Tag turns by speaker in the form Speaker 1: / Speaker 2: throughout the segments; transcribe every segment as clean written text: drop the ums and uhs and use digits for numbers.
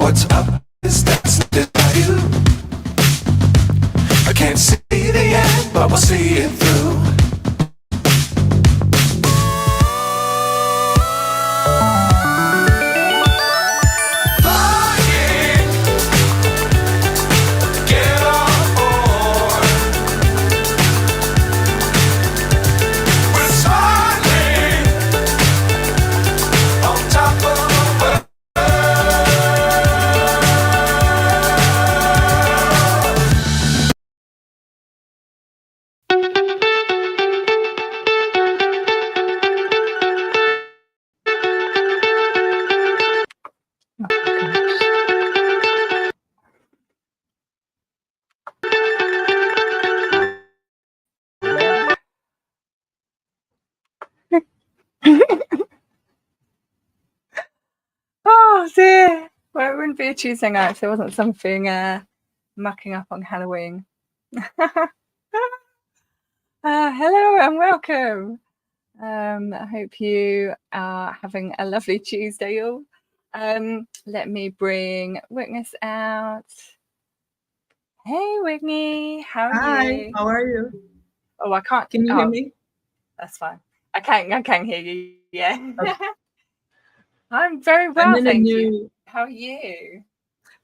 Speaker 1: What's up is that's lit by you. I can't see the end, but we'll see it through.
Speaker 2: Oh dear. Well, it wouldn't be a Tuesday night if there wasn't something mucking up on Halloween. Hello and welcome. I hope you are having a lovely Tuesday all. Let me bring Witness out. Hey Whitney, how are you?
Speaker 3: Hi, how are you?
Speaker 2: Oh, I can't.
Speaker 3: Can you hear me?
Speaker 2: That's fine. I can hear you. Yeah.
Speaker 3: Okay.
Speaker 2: I'm very well, thank you. How are you?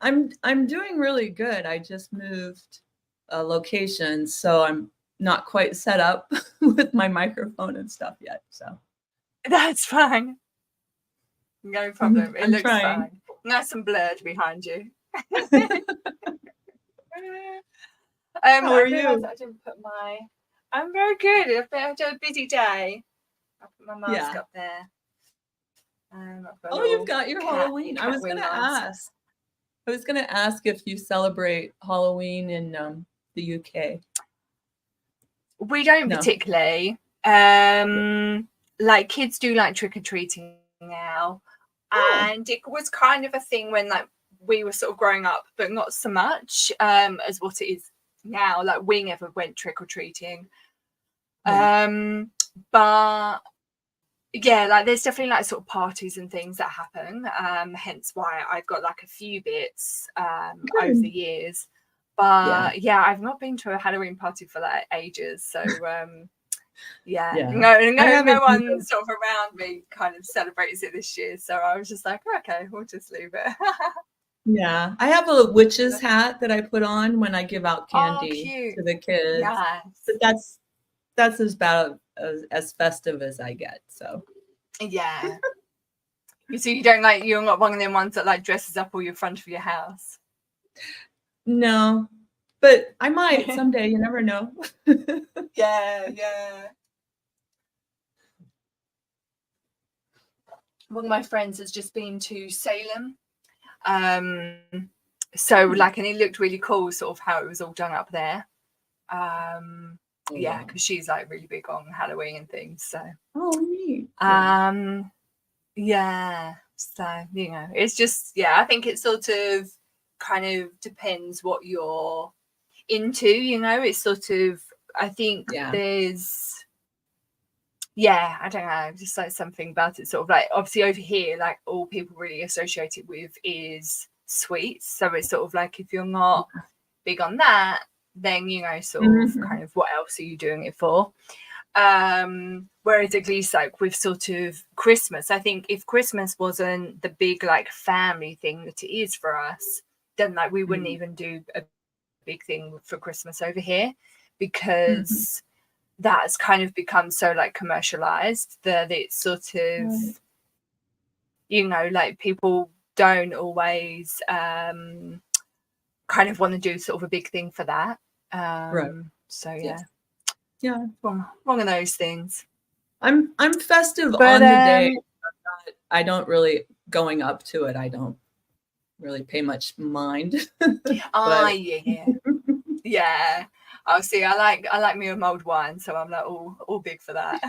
Speaker 3: I'm doing really good. I just moved a location, so I'm not quite set up with my microphone and stuff yet. So
Speaker 2: that's fine. No problem. It looks
Speaker 3: trying.
Speaker 2: fine. Nice and blurred behind you.
Speaker 3: How are you?
Speaker 2: I didn't put my. I'm very good. I've had a busy day. I put my mask up there.
Speaker 3: Oh, you've got your Halloween. I was gonna ask if you celebrate Halloween in the UK.
Speaker 2: We don't particularly. Like kids do like trick-or-treating now. And it was kind of a thing when like we were sort of growing up, but not so much as what it is now. Like we never went trick-or-treating. But yeah, like there's definitely like sort of parties and things that happen. Hence why I've got like a few bits over the years. But yeah, I've not been to a Halloween party for like ages. So no one sort of around me kind of celebrates it this year. So I was just like, okay, we'll just leave it.
Speaker 3: Yeah, I have a witch's hat that I put on when I give out candy to the kids.
Speaker 2: Yes.
Speaker 3: But that's about as festive as I get. So
Speaker 2: yeah. So you're not one of them ones that like dresses up all your front of your house.
Speaker 3: No, but I might someday. You never know.
Speaker 2: Yeah. One of my friends has just been to Salem. So like, and it looked really cool, sort of how it was all done up there. Yeah, because she's like really big on Halloween and things. So
Speaker 3: neat.
Speaker 2: Yeah. So it's just I think it sort of kind of depends what you're into. It's sort of I think there's. Yeah, I don't know, just like something about it sort of like obviously over here, like all people really associate it with is sweets. So it's sort of like if you're not big on that, then sort of kind of what else are you doing it for? Whereas at least like with sort of Christmas, I think if Christmas wasn't the big like family thing that it is for us, then like we wouldn't even do a big thing for Christmas over here because that's kind of become so like commercialized that it's sort of like people don't always kind of want to do sort of a big thing for that. So one of those things.
Speaker 3: I'm festive on the day. I don't really going up to it. I don't really pay much mind.
Speaker 2: Yeah. Oh, see, I like me a mulled wine, so I'm like all big for that.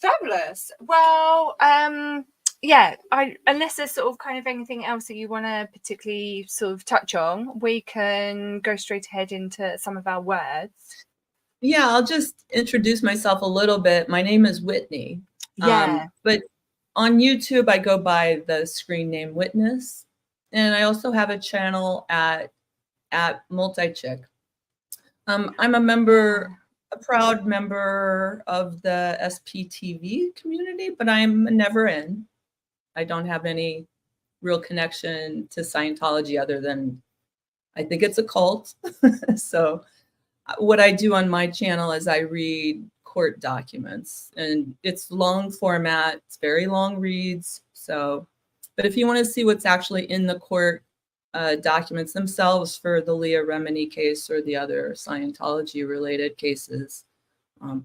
Speaker 2: Fabulous. Well, unless there's sort of kind of anything else that you want to particularly sort of touch on, we can go straight ahead into some of our words.
Speaker 3: Yeah, I'll just introduce myself a little bit. My name is Whitney.
Speaker 2: Yeah.
Speaker 3: But on YouTube, I go by the screen name Witness. And I also have a channel at Multi-Chick. I'm a proud member of the SPTV community, but I'm never in. I don't have any real connection to Scientology other than I think it's a cult. So what I do on my channel is I read court documents, and it's long format. It's very long reads. So, but if you want to see what's actually in the court documents themselves for the Leah Remini case or the other Scientology related cases,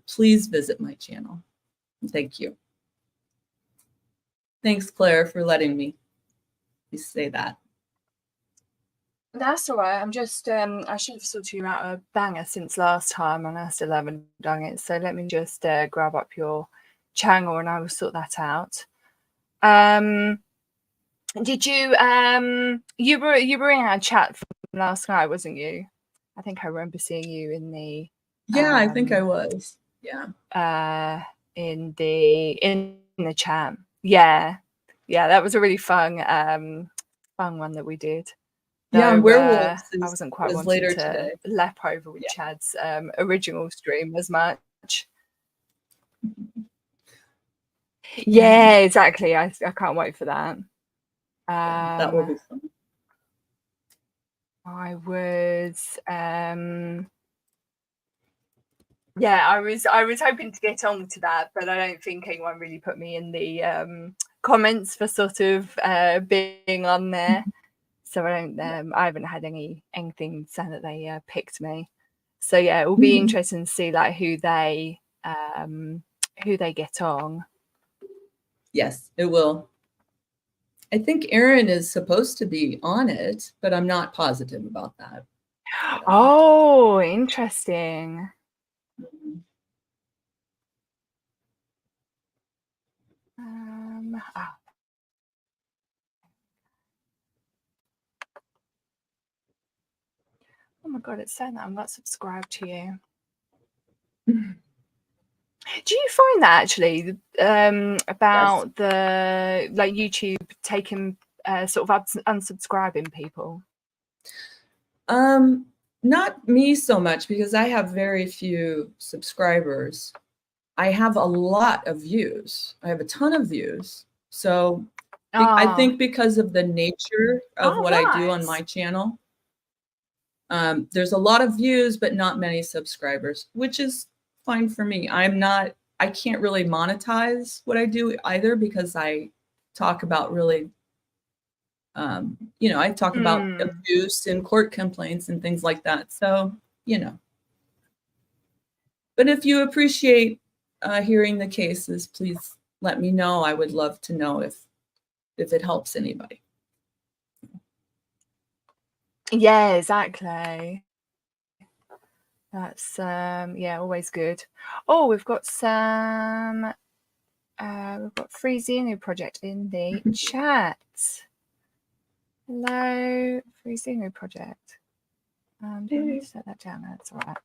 Speaker 3: please visit my channel. Thank you. Thanks, Claire, for letting me say that.
Speaker 2: That's all right. I'm just, I should have sorted you out a banger since last time, and I still haven't done it. So let me just grab up your channel, and I will sort that out. Did you, you were in our chat from last night, wasn't you? I think I remember seeing you in the.
Speaker 3: Yeah, I think I was. Yeah.
Speaker 2: In the chat. Yeah, that was a really fun one that we did.
Speaker 3: Yeah,
Speaker 2: Though,
Speaker 3: werewolves
Speaker 2: I wasn't quite wanting
Speaker 3: later
Speaker 2: to
Speaker 3: today.
Speaker 2: lap over with Chad's original stream as much. Yeah, exactly. I can't wait for that.
Speaker 3: That will be fun.
Speaker 2: I was I was hoping to get on to that, but I don't think anyone really put me in the comments for sort of being on there. So I haven't had anything saying that they picked me. So yeah, it will be interesting to see like who they get on.
Speaker 3: Yes, it will. I think Erin is supposed to be on it, but I'm not positive about that.
Speaker 2: Oh, interesting. Oh my God, it's saying that I'm not subscribed to you. Do you find that actually about the like YouTube taking sort of unsubscribing people?
Speaker 3: Not me so much, because I have very few subscribers. I have a lot of views. I have a ton of views. So I think because of the nature of what I do on my channel, there's a lot of views, but not many subscribers, which is fine for me. I can't really monetize what I do either, because I talk about really, I talk about abuse and court complaints and things like that. So, but if you appreciate hearing the cases, please let me know. I would love to know if it helps anybody.
Speaker 2: Yeah, exactly. That's always good. Oh, we've got some we've got Free Xenu Project in the chat. Hello, Free Xenu Project. Let me set that down. That's all right.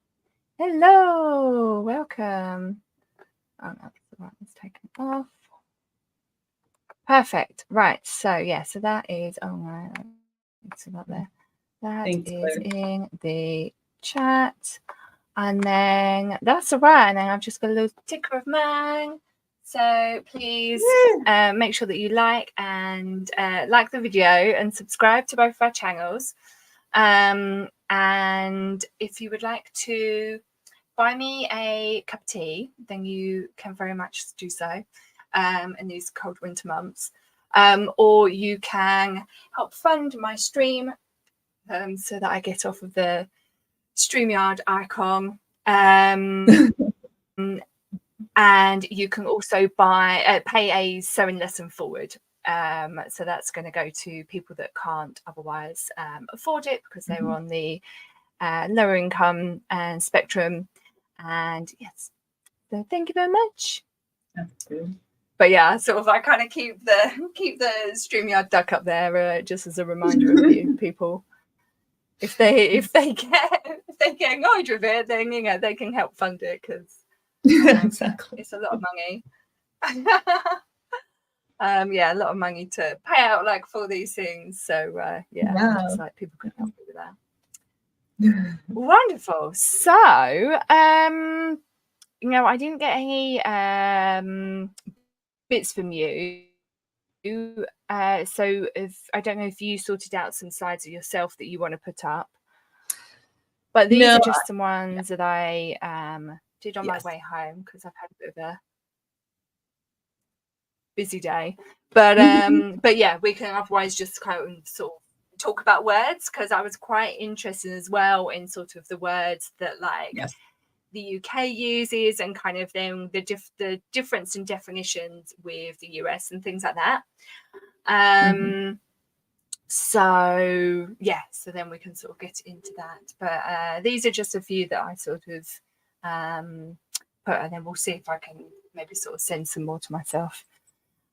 Speaker 2: Hello, welcome. Oh no, the right one's taken off. Perfect. Right. So so that is it's about there. That is in the chat. And then that's all right. And then I've just got a little ticker of mine. So please make sure that you like the video and subscribe to both of our channels. And if you would like to buy me a cup of tea, then you can very much do so in these cold winter months. Or you can help fund my stream so that I get off of the StreamYard icon. And you can also pay a sewing lesson forward. So that's going to go to people that can't otherwise afford it, because they were on the lower income spectrum. And yes, so thank you very much.
Speaker 3: That's good.
Speaker 2: But yeah, sort of I kind of keep the StreamYard duck up there just as a reminder of you people. If they get annoyed with it, then they can help fund it, because
Speaker 3: exactly,
Speaker 2: it's a lot of money. Yeah, a lot of money to pay out like for these things. So yeah, just like people can help me with that. Wonderful. So you know, I didn't get any bits from you. So if I don't know if you sorted out some sides of yourself that you want to put up, but these are just some ones that I did on my way home because I've had a bit of a busy day. But yeah, we can otherwise just kind of sort of talk about words, because I was quite interested as well in sort of the words that like the UK uses, and kind of then the difference in definitions with the US and things like that. So yeah, so then we can sort of get into that. But these are just a few that I sort of put, and then we'll see if I can maybe sort of send some more to myself.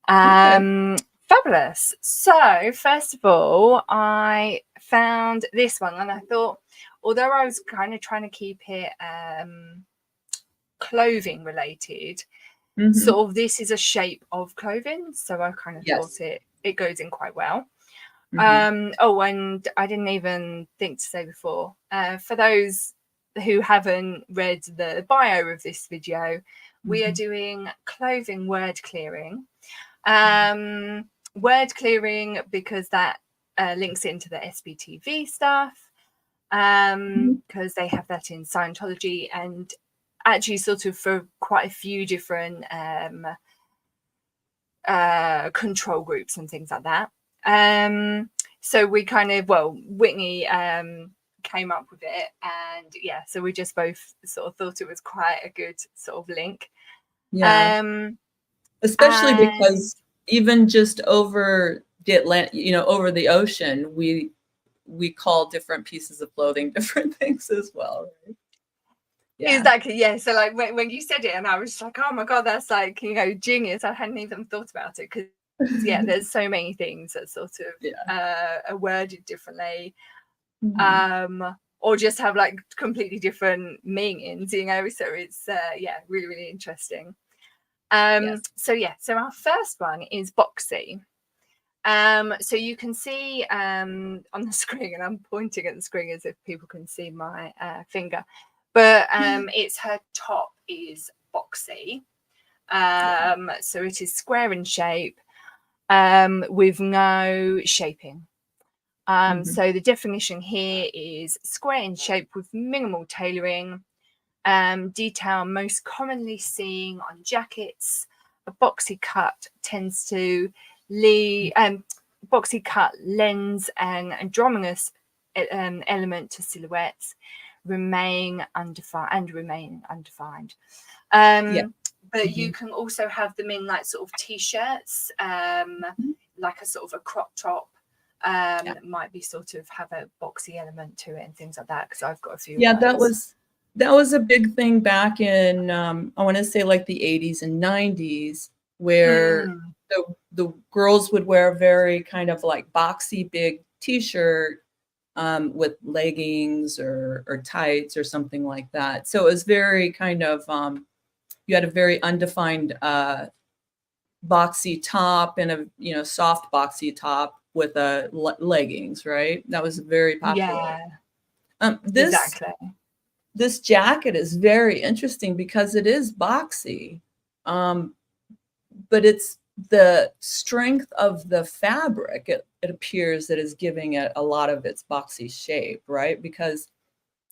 Speaker 2: Fabulous. So first of all, I found this one, and I thought, although I was kind of trying to keep it clothing related, sort of this is a shape of clothing, so I kind of thought it goes in quite well. Oh, and I didn't even think to say before, for those who haven't read the bio of this video, we are doing clothing word clearing. Word clearing because that links into the SBTV stuff, because they have that in Scientology, and actually sort of for quite a few different control groups and things like that. So we kind of, well, Whitney came up with it, and yeah, so we just both sort of thought it was quite a good sort of link.
Speaker 3: Especially because even just over the Atlantic, you know, over the ocean, we call different pieces of clothing different things as well, right?
Speaker 2: Exactly, yeah. So like when you said it, and I was like, oh my god, that's like, you know, genius. I hadn't even thought about it, because yeah, there's so many things that sort of are worded differently, or just have like completely different meanings, you know. So it's yeah, really, really interesting. So yeah, so our first one is boxy. So you can see on the screen, and I'm pointing at the screen as if people can see my finger, but it's her top is boxy. So it is square in shape, with no shaping. So the definition here is square in shape with minimal tailoring. Detail most commonly seen on jackets. A boxy cut tends to boxy cut lends an androgynous element to silhouettes, remain undefined. But you can also have them in like sort of t-shirts, like a sort of a crop top. Might be sort of have a boxy element to it and things like that, because I've got a few.
Speaker 3: That was a big thing back in I want to say like the 80s and 90s, where the girls would wear very kind of like boxy big t-shirt with leggings or tights or something like that. So it was very kind of you had a very undefined boxy top and a, you know, soft boxy top with leggings, right? That was very popular. This jacket is very interesting because it is boxy, but it's the strength of the fabric, it appears, that is giving it a lot of its boxy shape, right? Because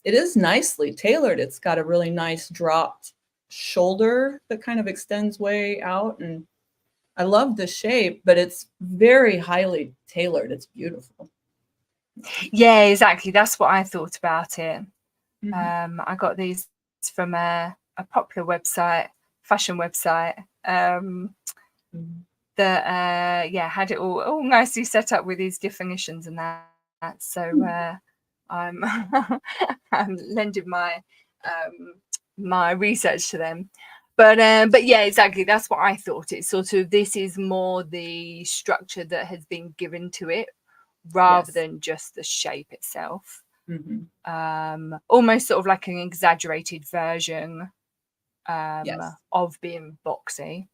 Speaker 3: it is nicely tailored. It's got a really nice dropped shoulder that kind of extends way out, and I love the shape, but it's very highly tailored. It's beautiful.
Speaker 2: Yeah, exactly. That's what I thought about it. I got these from a popular website, fashion website, that had it all nicely set up with these definitions and that. So I'm I'm lending my my research to them. But yeah, exactly. That's what I thought. It's sort of, this is more the structure that has been given to it rather than just the shape itself. Almost sort of like an exaggerated version of being boxy.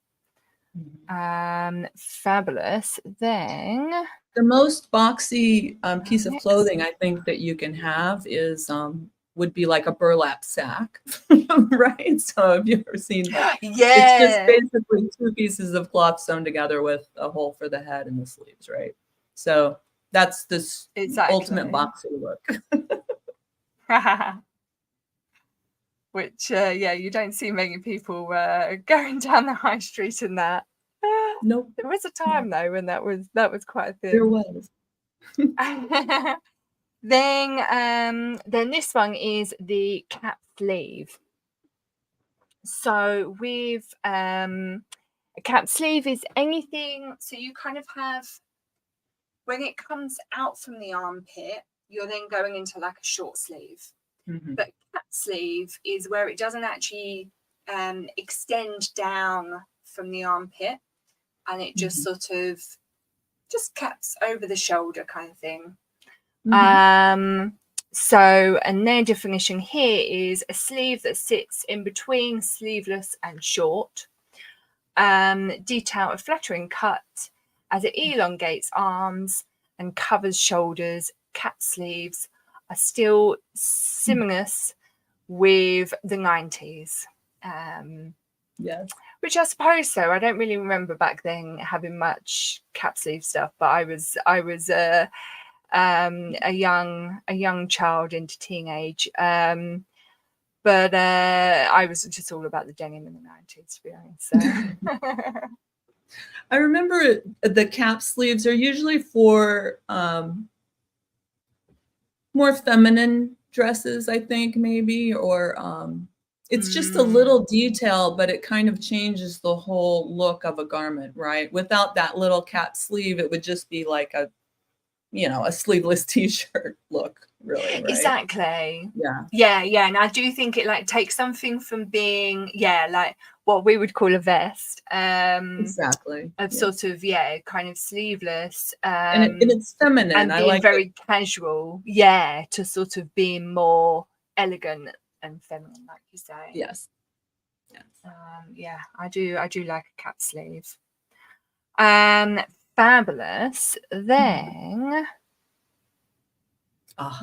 Speaker 2: Fabulous. Then
Speaker 3: the most boxy piece of clothing I think that you can have is would be like a burlap sack, right? So have you ever seen that? It's just
Speaker 2: yeah,
Speaker 3: basically two pieces of cloth sewn together with a hole for the head and the sleeves, right? So that's this ultimate
Speaker 2: exactly.
Speaker 3: boxy look.
Speaker 2: Which yeah, you don't see many people going down the high street in that.
Speaker 3: Nope.
Speaker 2: There was a time though when that was quite a thing.
Speaker 3: There was.
Speaker 2: Then this one is the cap sleeve. So with a cap sleeve is anything, so you kind of have, when it comes out from the armpit, you're then going into like a short sleeve. But cap sleeve is where it doesn't actually extend down from the armpit, and it just sort of just caps over the shoulder kind of thing. So, and their definition here is a sleeve that sits in between sleeveless and short. Detail a flattering cut as it elongates arms and covers shoulders. Cap sleeves are still synonymous with the 90s.
Speaker 3: Yes.
Speaker 2: Which I suppose so. I don't really remember back then having much cap sleeve stuff, but I was a young child into teenage. But I was just all about the denim in the 90s, to be honest. So.
Speaker 3: I remember the cap sleeves are usually for more feminine dresses, I think, maybe, or it's just a little detail, but it kind of changes the whole look of a garment, right? Without that little cap sleeve, it would just be like a sleeveless t-shirt look, really, right?
Speaker 2: Exactly.
Speaker 3: Yeah.
Speaker 2: And I do think it like takes something from being like what we would call a vest,
Speaker 3: exactly,
Speaker 2: of sort of kind of sleeveless,
Speaker 3: and it's feminine,
Speaker 2: and
Speaker 3: I
Speaker 2: being
Speaker 3: like
Speaker 2: very casual, to sort of being more elegant and feminine, like you say.
Speaker 3: Yes.
Speaker 2: I do like a cap sleeve. Fabulous. Then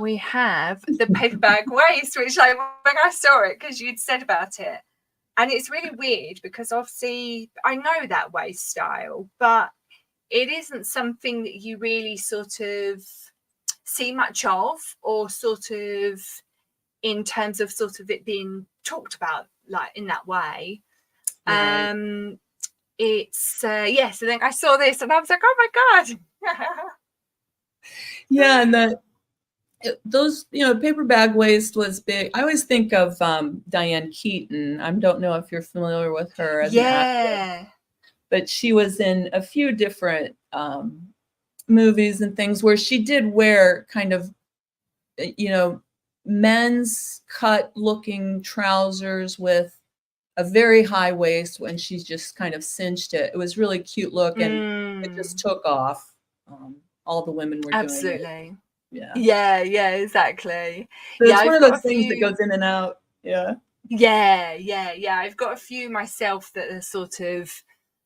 Speaker 2: we have the paper bag waist, which like when I saw it, because you'd said about it, and it's really weird because obviously I know that waist style, but it isn't something that you really sort of see much of, or sort of in terms of sort of it being talked about like in that way. Right. It's so then I saw this and I was like, oh my god.
Speaker 3: Yeah, and those paper bag waist was big. I always think of Diane Keaton. I don't know if you're familiar with her as an actress, but she was in a few different movies and things where she did wear kind of men's cut looking trousers with a very high waist when she's just kind of cinched it. It was really cute look, and it just took off. All the women were doing it.
Speaker 2: Yeah, exactly.
Speaker 3: So it's one of those things that goes in and out. Yeah.
Speaker 2: I've got a few myself that are sort of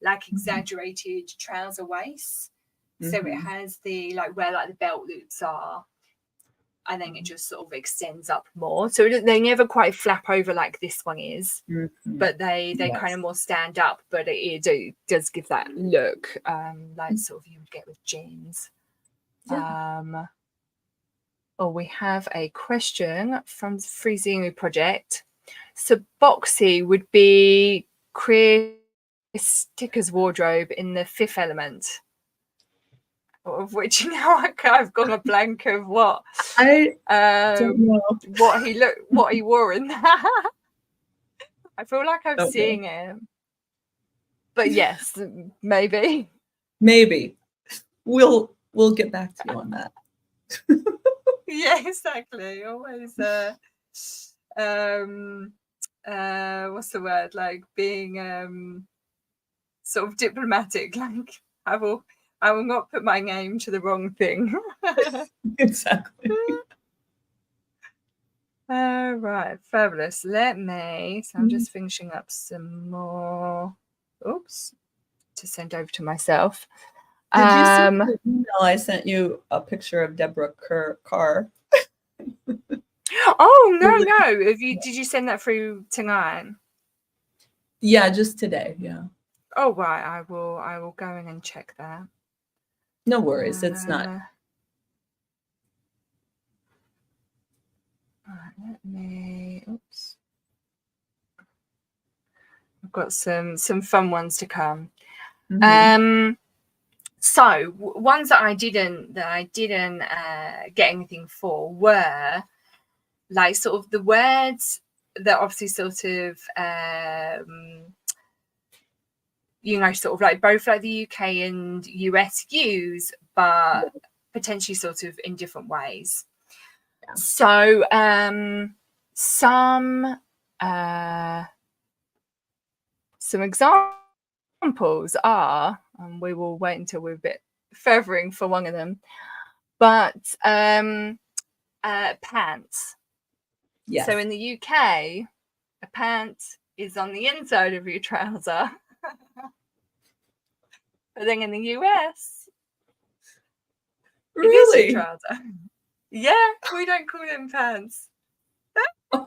Speaker 2: like exaggerated trouser waists. So it has the like where like the belt loops are, and then it just sort of extends up more. So they never quite flap over like this one is, but they kind of more stand up. But it does give that look, like sort of you would get with jeans. Yeah. We have a question from the Freezing Project. So boxy would be Chris Sticker's wardrobe in The Fifth Element, of which now I've got a blank of what
Speaker 3: I don't know
Speaker 2: what he wore in that. I feel like I'm seeing it, but yes, maybe
Speaker 3: we'll get back to you on that.
Speaker 2: Yeah, exactly. Always what's the word, like being sort of diplomatic, like I will not put my name to the wrong thing.
Speaker 3: Exactly.
Speaker 2: Right, fabulous. So I'm just finishing up some more. Oops. to send over to myself.
Speaker 3: Did you see the email I sent you a picture of Deborah Carr?
Speaker 2: Oh no! Did you send that through tonight?
Speaker 3: Yeah, just today. Yeah.
Speaker 2: Oh right, I will go in and check that.
Speaker 3: No worries, it's not.
Speaker 2: Right, let me. Oops. I've got some fun ones to come.
Speaker 3: Mm-hmm.
Speaker 2: So ones that I didn't get anything for were like sort of the words that obviously sort of sort of like both like the UK and US use, but potentially sort of in different ways. Yeah. So some examples are, and we will wait until we're a bit furthering for one of them, but pants.
Speaker 3: Yes.
Speaker 2: So in the UK, a pant is on the inside of your trouser. But then in the US,
Speaker 3: really?
Speaker 2: It is your trouser. Yeah, we don't call them pants.
Speaker 3: That's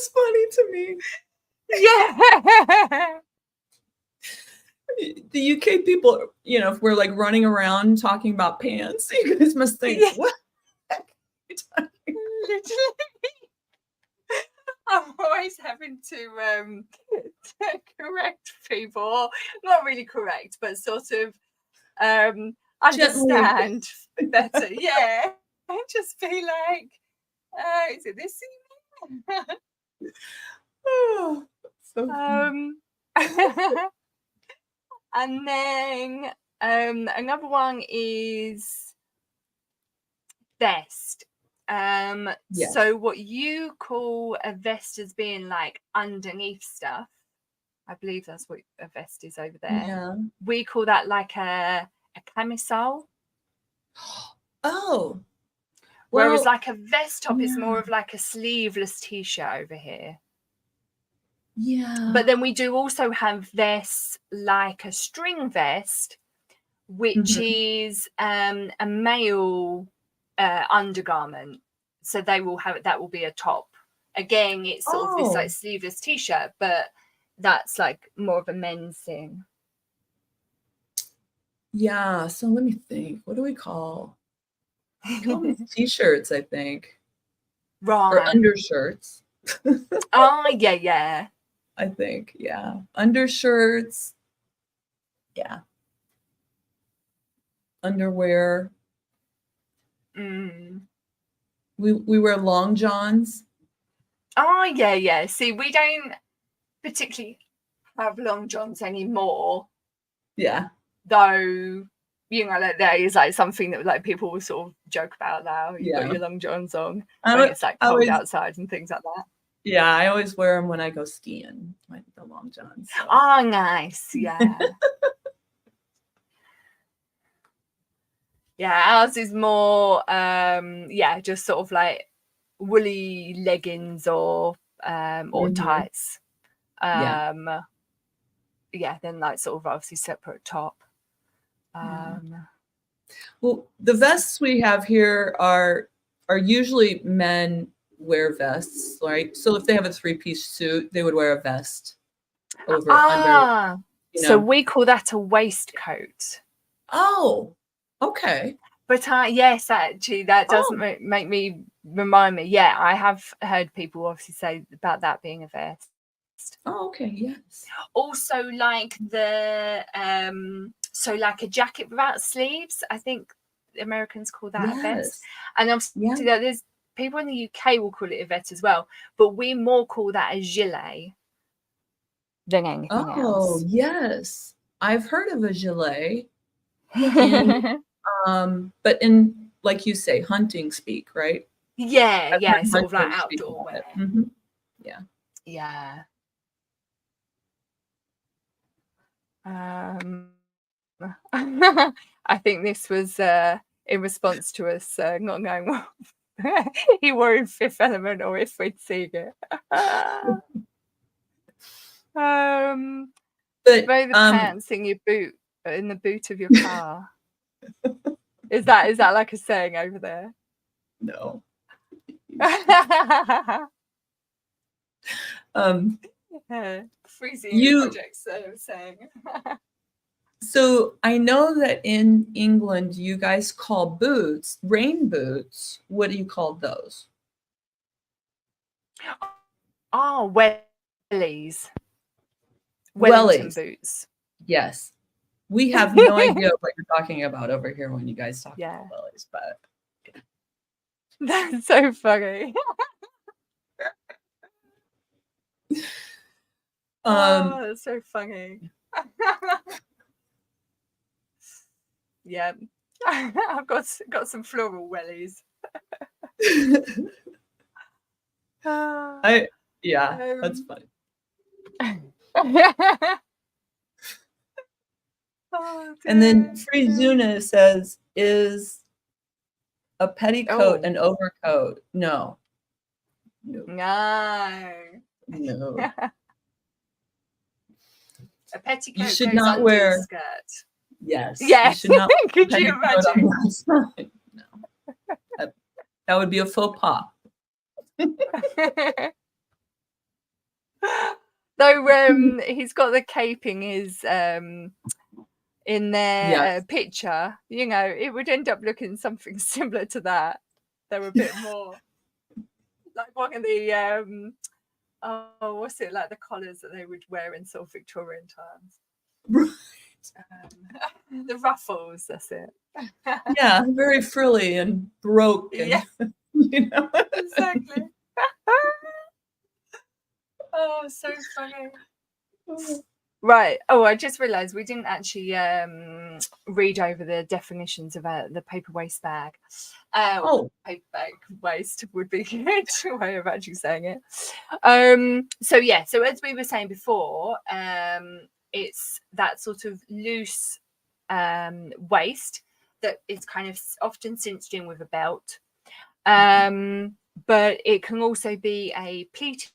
Speaker 3: funny to me.
Speaker 2: Yeah.
Speaker 3: The UK people, if we're like running around talking about pants, you guys must think, what the heck are you talking about?
Speaker 2: Literally. I'm always having to correct people. Not really correct, but sort of understand better. Yeah. And just be like, is it this evening?
Speaker 3: Oh, so
Speaker 2: and then another one is vest.
Speaker 3: Yes.
Speaker 2: So what you call a vest as being like underneath stuff, I believe that's what a vest is over there.
Speaker 3: Yeah.
Speaker 2: We call that like a camisole.
Speaker 3: Oh.
Speaker 2: Whereas like a vest top is more of like a sleeveless t-shirt over here.
Speaker 3: Yeah.
Speaker 2: But then we do also have vests like a string vest, which is a male undergarment. So that will be a top. Again, it's sort of this like sleeveless t-shirt, but that's like more of a men's thing.
Speaker 3: Yeah. So let me think. What do we call? T-shirts, I think.
Speaker 2: Right.
Speaker 3: Or undershirts.
Speaker 2: Oh, yeah.
Speaker 3: I think, yeah. Undershirts. Yeah. Underwear. We wear long johns.
Speaker 2: Oh, yeah. See, we don't particularly have long johns anymore.
Speaker 3: Yeah.
Speaker 2: Though, like that is like something that like people will sort of joke about now. You've got your long johns on when it's like cold outside and things like that.
Speaker 3: Yeah, I always wear them when I go skiing, like the long johns. So.
Speaker 2: Oh, nice. Yeah. Yeah, ours is more just sort of like woolly leggings or tights. Then like sort of obviously separate top.
Speaker 3: Well, the vests we have here are usually men wear vests, right? So if they have a 3-piece suit, they would wear a vest over under.
Speaker 2: So we call that a waistcoat.
Speaker 3: Oh, okay.
Speaker 2: But yes, actually, that doesn't make me remind me. Yeah, I have heard people obviously say about that being a vest.
Speaker 3: Oh, okay, yes.
Speaker 2: Also, like so like a jacket without sleeves. I think Americans call that a vest. And obviously, there's people in the UK will call it a vest as well, but we more call that a gilet than anything else.
Speaker 3: Oh, yes. I've heard of a gilet. But in, like you say, hunting speak, right?
Speaker 2: Yeah, sort of like outdoor wear. Yeah. I think this was in response to us not knowing what he were in Fifth Element or if we'd seen it.
Speaker 3: But
Speaker 2: throw the pants in your boot, in the boot of your car. Is that like a saying over there?
Speaker 3: No.
Speaker 2: Freezing projects saying.
Speaker 3: So I know that in England you guys call boots rain boots. What do you call those?
Speaker 2: Oh, wellies. Wellington boots.
Speaker 3: Yes. We have no idea what you're talking about over here when you guys talk about wellies, but
Speaker 2: that's so funny. Oh, that's so funny. Yeah. I've got some floral wellies.
Speaker 3: That's funny. And then Frizuna says, is a petticoat an overcoat? No.
Speaker 2: A petticoat
Speaker 3: you should
Speaker 2: goes
Speaker 3: not
Speaker 2: under
Speaker 3: wear
Speaker 2: the skirt.
Speaker 3: Yes.
Speaker 2: You should not
Speaker 3: wear
Speaker 2: could you imagine?
Speaker 3: No. That would be a faux pas.
Speaker 2: Though he's got the caping is in their picture, you know, it would end up looking something similar to that. They're a bit more like one of the what's it, like the collars that they would wear in sort of Victorian times.
Speaker 3: Right.
Speaker 2: The ruffles, that's it.
Speaker 3: Yeah, very frilly and broke. And, you know.
Speaker 2: Exactly. Oh, so funny. Right. Oh, I just realised we didn't actually read over the definitions of the paper waste bag. Paper bag waste would be a good way of actually saying it. So as we were saying before, it's that sort of loose waste that is kind of often cinched in with a belt. But it can also be a pleated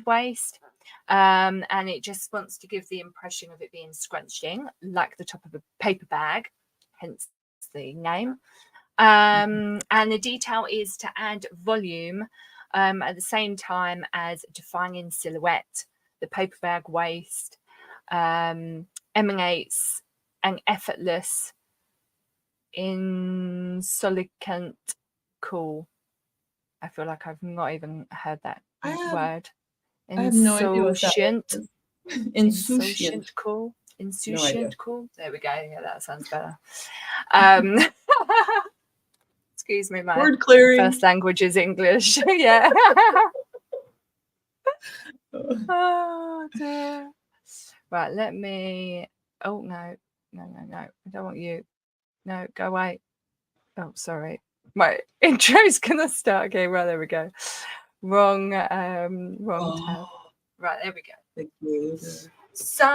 Speaker 2: waist. And it just wants to give the impression of it being scrunched in like the top of a paper bag, hence the name. And the detail is to add volume at the same time as defining silhouette. The paper bag waist emanates an effortless, insolent cool. I feel like I've not even heard that word.
Speaker 3: I have no idea what that is.
Speaker 2: Insouciant cool. Insouciant cool. There we go. Yeah, that sounds better. Excuse me, my
Speaker 3: word clearing.
Speaker 2: First language is English. Yeah. Oh dear. Right, let me. Oh no. I don't want you. No, go away. Oh, sorry. My intro's gonna start again. Right, there we go. Wrong tab. Right, there we go. So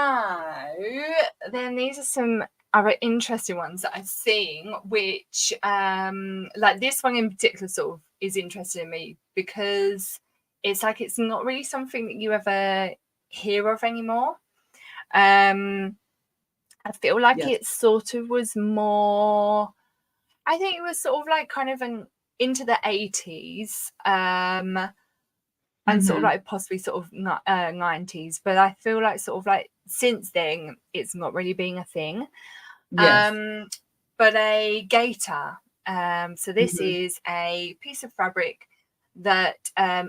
Speaker 2: then these are some other interesting ones that I've seen, which like this one in particular sort of is interesting to me because it's like it's not really something that you ever hear of anymore. I feel like it sort of was more, I think it was sort of like kind of an into the 80s and sort of like possibly sort of 90s, but I feel like sort of like since then it's not really being a thing. But a gaiter, so this is a piece of fabric that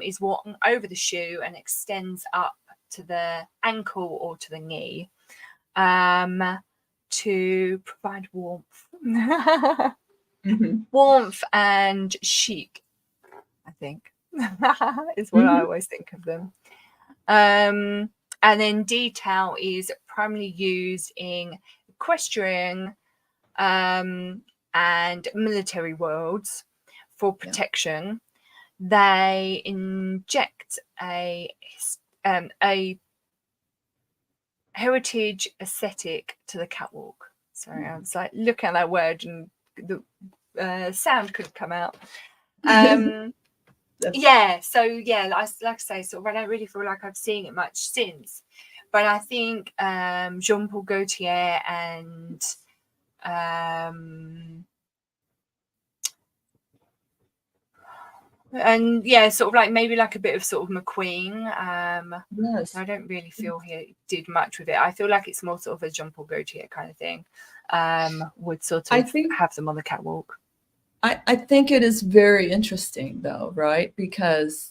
Speaker 2: is worn over the shoe and extends up to the ankle or to the knee to provide warmth. Warmth and chic, I think, is what I always think of them. And then detail is primarily used in equestrian and military worlds for protection. They inject a heritage aesthetic to the catwalk. Sorry, I was like looking at that word and the sound couldn't come out. Like I say, sort of, I don't really feel like I've seen it much since, But I think Jean-Paul Gaultier and yeah, sort of like maybe like a bit of sort of McQueen.
Speaker 3: Yes.
Speaker 2: I don't really feel he did much with it. I feel like it's more sort of a Jean-Paul Gaultier kind of thing. Would sort of have them on the catwalk.
Speaker 3: I think it is very interesting though, right? Because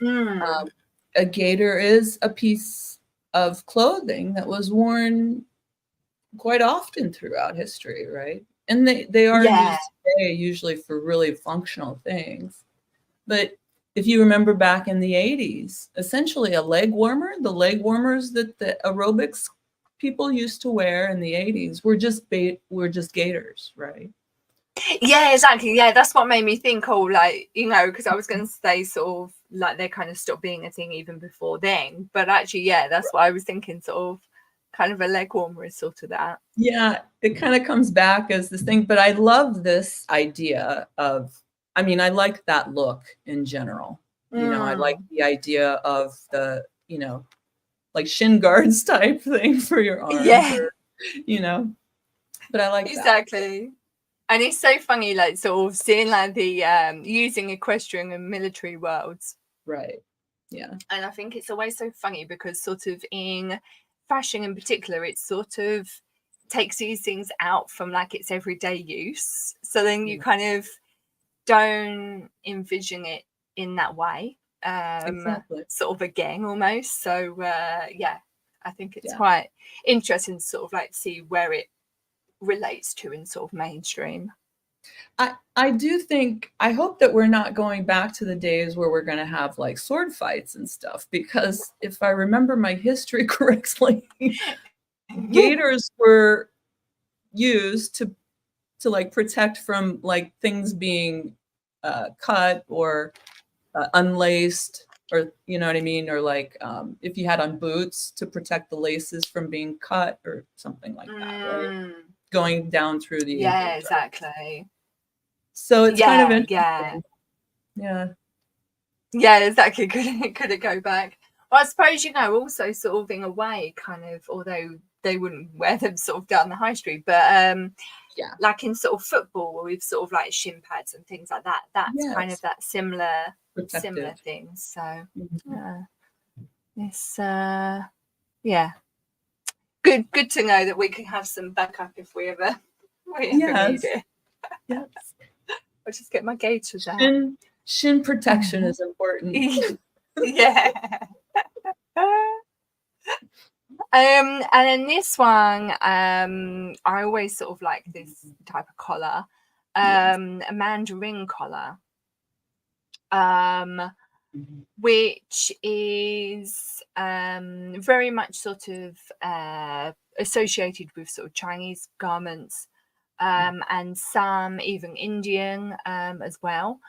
Speaker 3: a gaiter is a piece of clothing that was worn quite often throughout history, right? And they are used today usually for really functional things. But if you remember back in the 80s, essentially a leg warmer, the leg warmers that the aerobics people used to wear in the 80s were just gaiters, right?
Speaker 2: Yeah, exactly. Yeah, that's what made me think, like, you know, because I was going to say sort of like they kind of stopped being a thing even before then. But actually, yeah, that's what I was thinking, sort of kind of a leg warmer is sort of that.
Speaker 3: Yeah, it kind of comes back as this thing. But I love this idea of, I mean, I like that look in general. You know, I like the idea of the, you know, like shin guards type thing for your arms.
Speaker 2: Yeah.
Speaker 3: Or, you know, but I like
Speaker 2: exactly.
Speaker 3: that.
Speaker 2: And it's so funny, like sort of seeing like the using equestrian and military worlds.
Speaker 3: Right. Yeah.
Speaker 2: And I think it's always so funny because sort of in fashion in particular, it sort of takes these things out from like its everyday use. So then you kind of don't envision it in that way.
Speaker 3: Exactly.
Speaker 2: Sort of a gang almost. So yeah, I think it's quite interesting to sort of like see where it relates to in sort of mainstream.
Speaker 3: I do think, I hope that we're not going back to the days where we're going to have like sword fights and stuff, because if I remember my history correctly, gaiters were used to like protect from like things being cut or unlaced, or you know what I mean, or like if you had on boots to protect the laces from being cut or something like that, right? Going down through the
Speaker 2: ankle. Exactly.
Speaker 3: So it's kind of interesting.
Speaker 2: Yeah, exactly. Could it go back? Well, I suppose, you know, also sort of in a way, kind of, although they wouldn't wear them sort of down the high street, but like in sort of football with sort of like shin pads and things like that, that's kind of that similar thing. So it's good to know that we can have some backup if we ever need it.
Speaker 3: Yes.
Speaker 2: I'll just get my gaiters out.
Speaker 3: Shin protection is important.
Speaker 2: Yeah. And then this one, I always sort of like this type of collar, a mandarin collar, which is very much sort of associated with sort of Chinese garments, and some even Indian as well.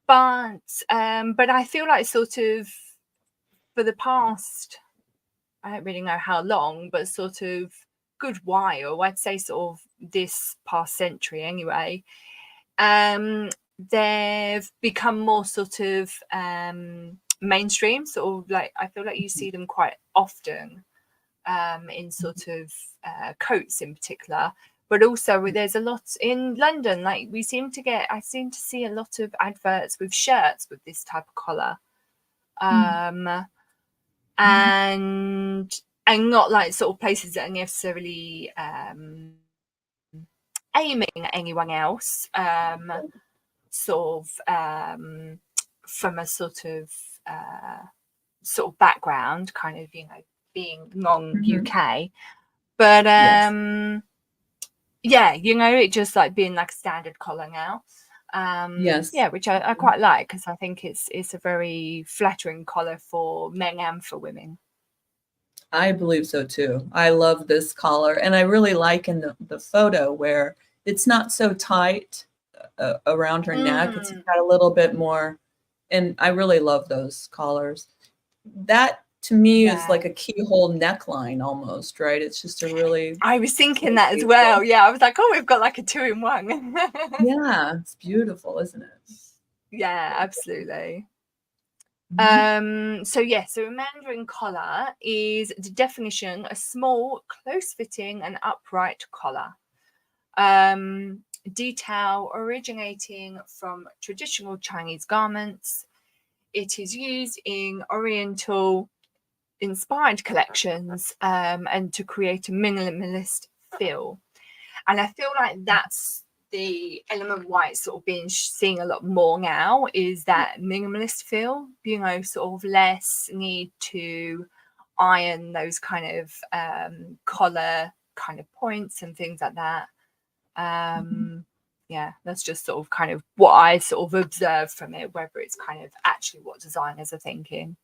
Speaker 2: But I feel like sort of for the past, I don't really know how long, but sort of good while, I'd say sort of this past century anyway, they've become more sort of mainstream, sort of like I feel like you see them quite often in sort of coats in particular. But also there's a lot in London, like I seem to see a lot of adverts with shirts with this type of collar. And not like sort of places that are necessarily aiming at anyone else, sort of from a sort of background, kind of, you know, being non-UK. But yeah, you know, it just like being like a standard collar now. Yeah, which I quite like, because I think it's a very flattering collar for men and for women.
Speaker 3: I believe so too. I love this collar, and I really like in the photo where it's not so tight around her neck. It's got a little bit more, and I really love those collars. That to me is like a keyhole neckline almost, right? It's just a really...
Speaker 2: I was thinking that as well. Yeah, I was like, oh, we've got like a 2-in-1.
Speaker 3: Yeah, it's beautiful, isn't it?
Speaker 2: Yeah, absolutely. So a Mandarin collar is the definition: a small, close-fitting and upright collar. Detail originating from traditional Chinese garments. It is used in Oriental inspired collections and to create a minimalist feel. And I feel like that's the element why it's sort of been seeing a lot more now, is that minimalist feel, you know, sort of less need to iron those kind of collar kind of points and things like that. Yeah, that's just sort of kind of what I sort of observed from it, whether it's kind of actually what designers are thinking.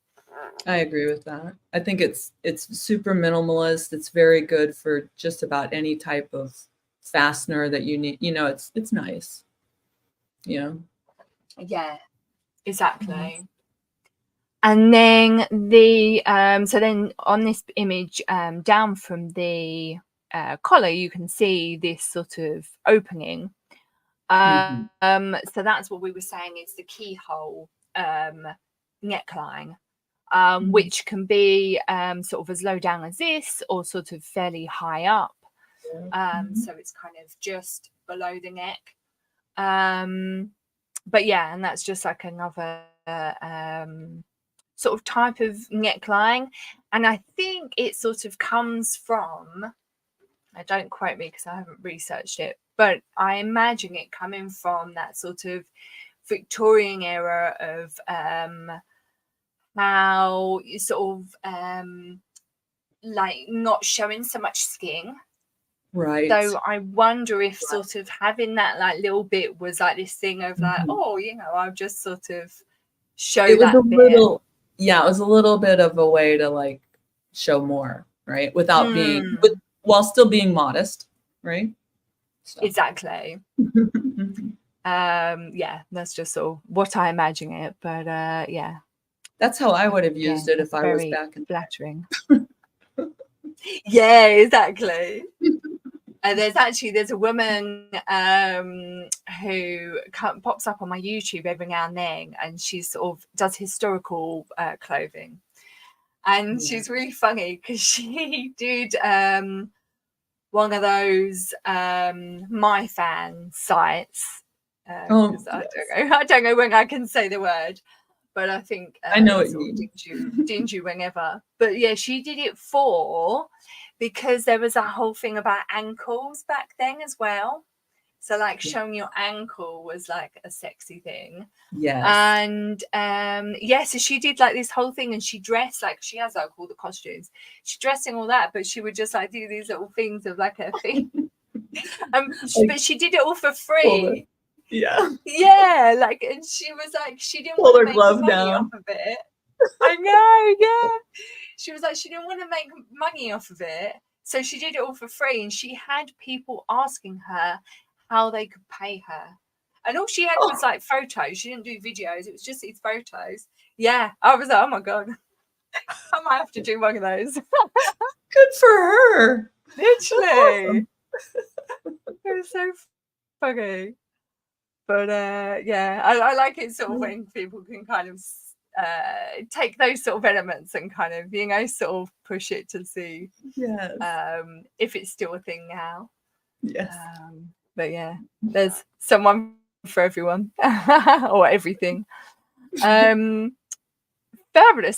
Speaker 3: I agree with that. I think it's super minimalist. It's very good for just about any type of fastener that you need. You know, it's nice. Yeah.
Speaker 2: Yeah, exactly. And then the so then on this image down from the collar, you can see this sort of opening. So that's what we were saying is the keyhole neckline, which can be sort of as low down as this or sort of fairly high up. So it's kind of just below the neck. But yeah, and that's just like another sort of type of neckline. And I think it sort of comes from, don't quote me because I haven't researched it, but I imagine it coming from that sort of Victorian era of how you sort of like not showing so much skin.
Speaker 3: Right.
Speaker 2: So I wonder if sort of having that like little bit was like this thing of like, oh, you know, I'll just sort of show
Speaker 3: it was
Speaker 2: that
Speaker 3: a
Speaker 2: bit.
Speaker 3: little, yeah, it was a little bit of a way to like show more, right? Without being, while still being modest, right? So.
Speaker 2: Exactly. Yeah, that's just sort of what I imagine it, but yeah.
Speaker 3: That's how I would have used it if I was back in
Speaker 2: flattering. Yeah, exactly. And there's a woman who pops up on my YouTube every now and then, and she sort of does historical clothing, and she's really funny because she did one of those my fan sites. I don't know when I can say the word, but I think
Speaker 3: I know what you mean.
Speaker 2: Dingy whenever. But yeah, she did it because there was a whole thing about ankles back then as well. So like showing your ankle was like a sexy thing.
Speaker 3: Yes.
Speaker 2: And so she did like this whole thing, and she dressed like, she has like all the costumes. She dressed in all that, but she would just like do these little things of like her thing. But she did it all for free. Yeah, like, and she was like, she didn't want to make money off of it. I know, yeah. She was like, she didn't want to make money off of it, so she did it all for free, and she had people asking her how they could pay her, and all she had was like photos. She didn't do videos; it was just these photos. Yeah, I was like, oh my god, I might have to do one of those.
Speaker 3: Good for her.
Speaker 2: Literally, it was so funny. But yeah, I like it sort of when people can kind of take those sort of elements and kind of, you know, sort of push it to see if it's still a thing now.
Speaker 3: Yes.
Speaker 2: But yeah, there's someone for everyone or everything. Fabulous.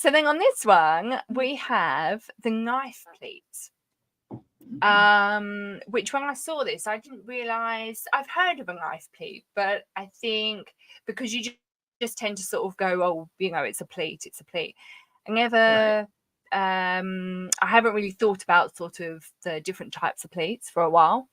Speaker 2: So then on this one, we have the knife pleat. Which when I saw this, I didn't realize. I've heard of a knife pleat, but I think because you just tend to sort of go, oh, you know, it's a pleat. I never I haven't really thought about sort of the different types of pleats for a while.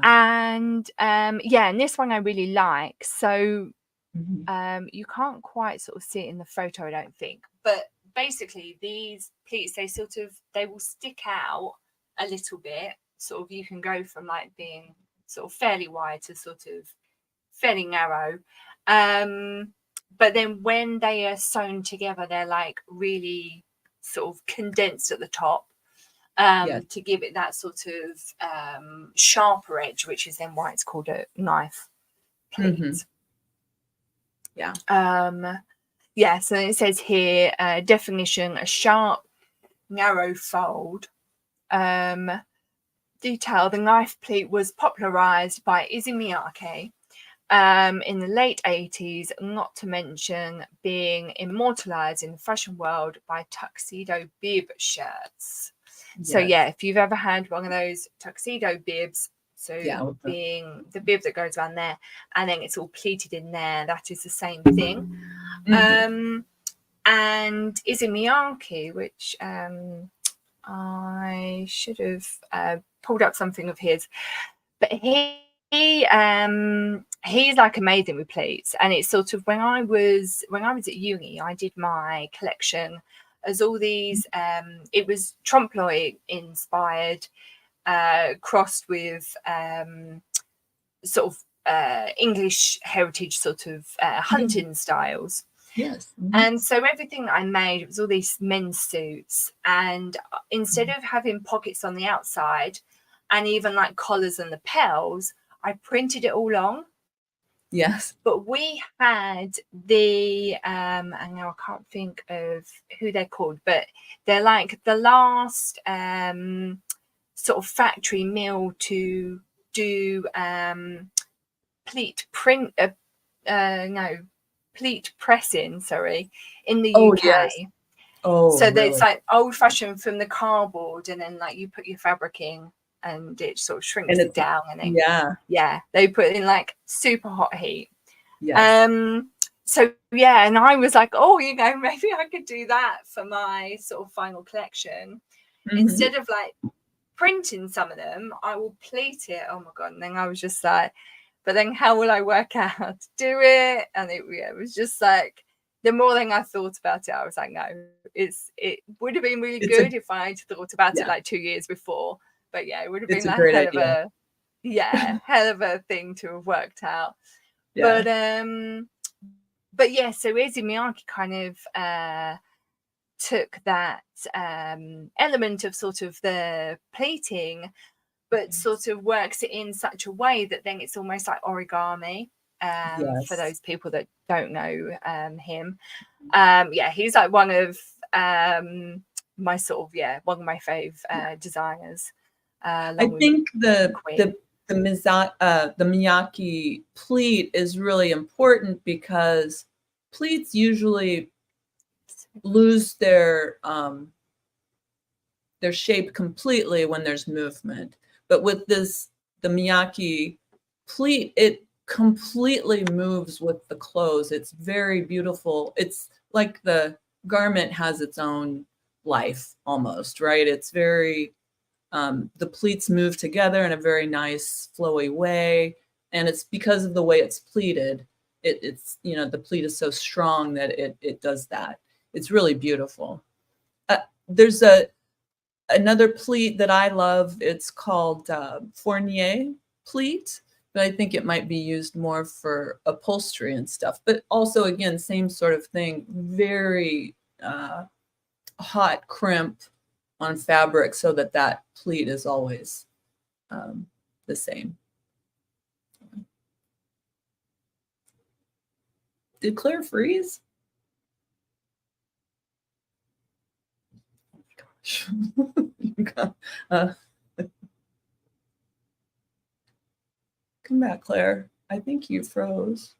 Speaker 2: And and this one I really like. So you can't quite sort of see it in the photo, I don't think, but basically these pleats, they will stick out a little bit. Sort of you can go from like being sort of fairly wide to sort of fairly narrow, but then when they are sewn together, they're like really sort of condensed at the top, to give it that sort of sharper edge, which is then why it's called a knife pleat. Yeah, so it says here, definition, a sharp, narrow fold. Detail, the knife pleat was popularized by Issey Miyake in the late 80s, not to mention being immortalized in the fashion world by tuxedo bib shirts. Yes. So yeah, if you've ever had one of those tuxedo bibs, so being the bib that goes around there and then it's all pleated in there, that is the same thing. Mm-hmm. And Issey Miyake, which I should have pulled up something of his, but he's like amazing with pleats. And it's sort of when I was at uni, I did my collection as all these it was trompe l'oeil inspired, crossed with sort of English heritage sort of hunting styles.
Speaker 3: Yes. Mm-hmm.
Speaker 2: And so everything that I made was all these men's suits, and instead of having pockets on the outside and even like collars and lapels, I printed it all on.
Speaker 3: Yes.
Speaker 2: But we had the and now I can't think of who they're called, but they're like the last sort of factory mill to do pleat print pleat pressing, in the UK.
Speaker 3: Yes. Oh,
Speaker 2: so
Speaker 3: really?
Speaker 2: It's like old fashioned from the cardboard, and then like you put your fabric in and it sort of shrinks it down, and then they put it in like super hot heat. So yeah, and I was like, oh, maybe I could do that for my sort of final collection. Mm-hmm. Instead of like printing some of them, I will pleat it. Oh my god. And then I was just like, but then how will I work out how to do it? And it was just like, the more than I thought about it, I was like, no, it would have been really good if I had thought about it like 2 years before. But yeah, it would have been like hell of a thing to have worked out. Yeah. But yeah, so Issey Miyake kind of took that element of sort of the plating, but sort of works it in such a way that then it's almost like origami. For those people that don't know him, he's like one of my sort of one of my fave designers.
Speaker 3: I think the Miyake pleat is really important because pleats usually lose their shape completely when there's movement. But with the Miyake pleat, it completely moves with the clothes. It's very beautiful. It's like the garment has its own life almost, right? It's very, the pleats move together in a very nice flowy way. And it's because of the way it's pleated. It's the pleat is so strong that it does that. It's really beautiful. There's another pleat that I love. It's called Fournier pleat, but I think it might be used more for upholstery and stuff. But also, again, same sort of thing. Very hot crimp on fabric so that pleat is always the same. Did Claire freeze? Come back, Claire. I think you froze.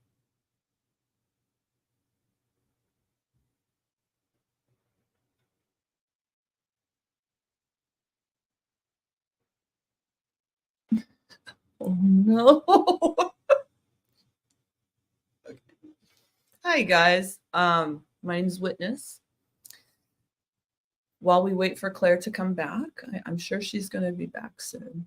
Speaker 3: Oh no. Okay. Hi guys. My name's Witness. While we wait for Claire to come back, I'm sure she's going to be back soon.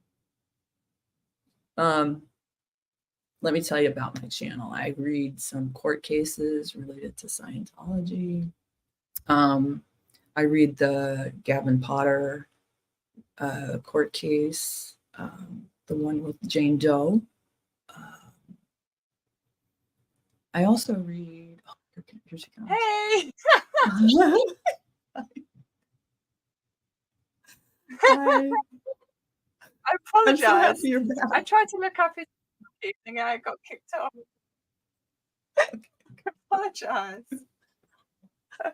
Speaker 3: Let me tell you about my channel. I read some court cases related to Scientology. I read the Gavin Potter court case, the one with Jane Doe. I also read. Oh, here she comes.
Speaker 2: Hey.
Speaker 3: I
Speaker 2: apologize.
Speaker 3: So
Speaker 2: I tried to look up his thing and I got kicked off. I apologize.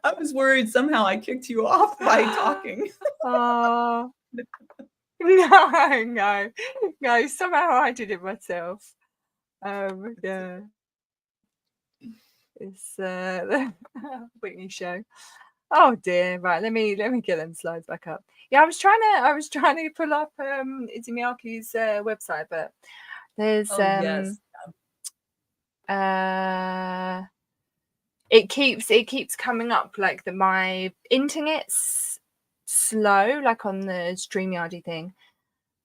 Speaker 3: I was worried somehow I kicked you off by talking.
Speaker 2: Oh, no. Somehow I did it myself. Yeah. It's the Whitney show. Oh dear. Right, let me get them slides back up. Yeah, I was trying to pull up Izzy Miyake's website, but there's
Speaker 3: yes.
Speaker 2: it keeps coming up like my internet's slow, like on the StreamYardy thing.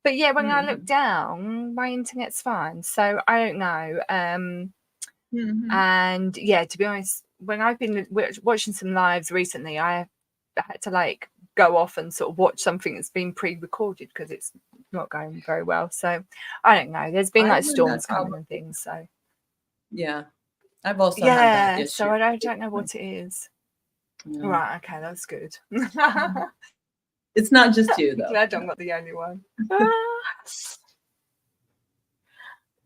Speaker 2: But yeah, when I look down, my internet's fine. So I don't know. And yeah, to be honest, when I've been watching some lives recently, I had to like go off and sort of watch something that's been pre-recorded because it's not going very well. So I don't know. There's been like storms coming and things. So
Speaker 3: yeah, I've also had that issue.
Speaker 2: So I don't know what it is. No. Right. Okay, that's good.
Speaker 3: It's not just you though.
Speaker 2: Glad I'm not the only one.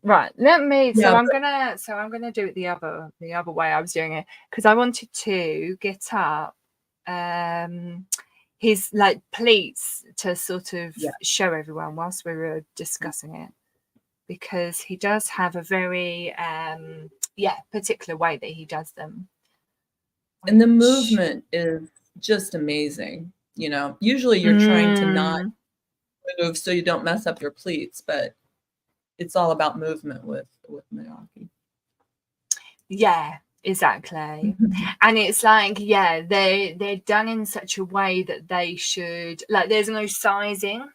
Speaker 2: Right, let me. So I'm gonna do it the other way I was doing it because I wanted to get up his like pleats to sort of show everyone whilst we were discussing it, because he does have a very particular way that he does them,
Speaker 3: and the movement is just amazing. You know, usually you're trying to not move so you don't mess up your pleats, but it's all about movement with Miyake. Yeah,
Speaker 2: exactly. And it's like, they're done in such a way that they should, like, there's no sizing.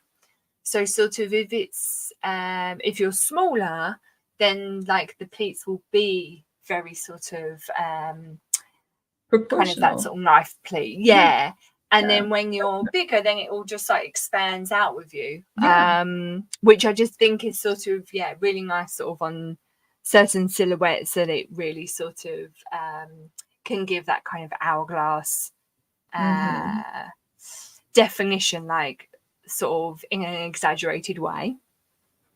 Speaker 2: So sort of if it's if you're smaller, then like the pleats will be very sort of kind of that sort of knife pleat. Yeah. And then when you're bigger, then it all just like expands out with you, which I just think is sort of, really nice sort of on certain silhouettes, that it really sort of can give that kind of hourglass definition, like sort of in an exaggerated way.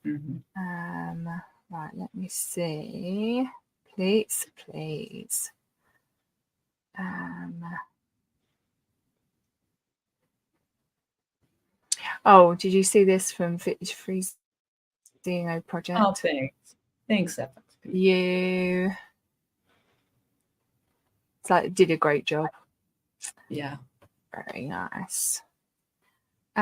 Speaker 2: Right, let me see. Please. Oh, did you see this from Freeze Dino Project?
Speaker 3: Oh, thanks, FXP.
Speaker 2: You did a great job.
Speaker 3: Yeah,
Speaker 2: very nice. We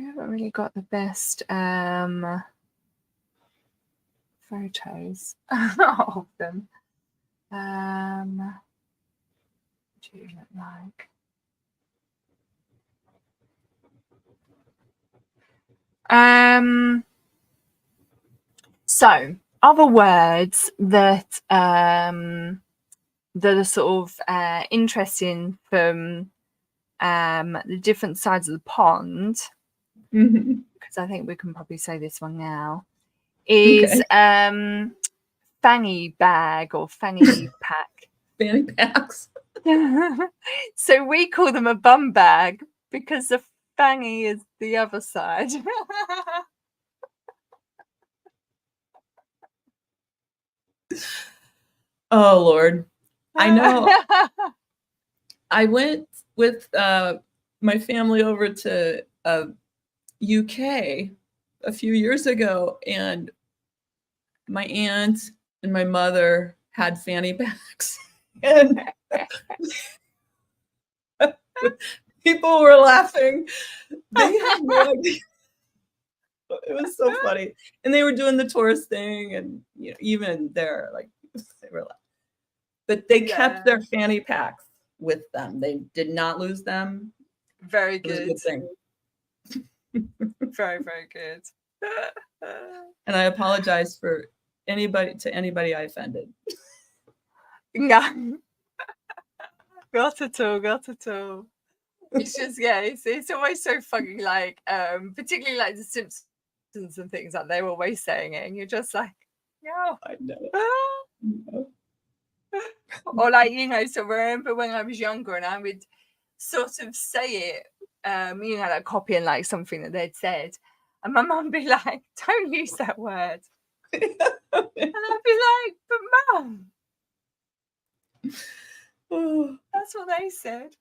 Speaker 2: haven't really got the best photos of them. What do you look like? So other words that that are sort of interesting from the different sides of the pond, because I think we can probably say this one now, is fanny bag or fanny pack.
Speaker 3: Fanny packs.
Speaker 2: So we call them a bum bag because the fanny is the other side.
Speaker 3: Oh Lord, I know. I went with my family over to UK a few years ago, and my aunt and my mother had fanny packs, and people were laughing. They had no idea. It was so funny, and they were doing the tourist thing, and even there, like, they were laughing. But they kept their fanny packs with them. They did not lose them.
Speaker 2: Very good.
Speaker 3: It was a good thing.
Speaker 2: Very, very good.
Speaker 3: And I apologize for anybody I offended.
Speaker 2: No. Got at all. It's just, it's always so funny, like, particularly like the Simpsons and things, like they're always saying it, and you're just like, no.
Speaker 3: I know.
Speaker 2: Or like, so remember when I was younger and I would sort of say it, like copying like something that they'd said, and my mum would be like, don't use that word. And I'd be like, but Mum,
Speaker 3: Oh.
Speaker 2: that's what they said.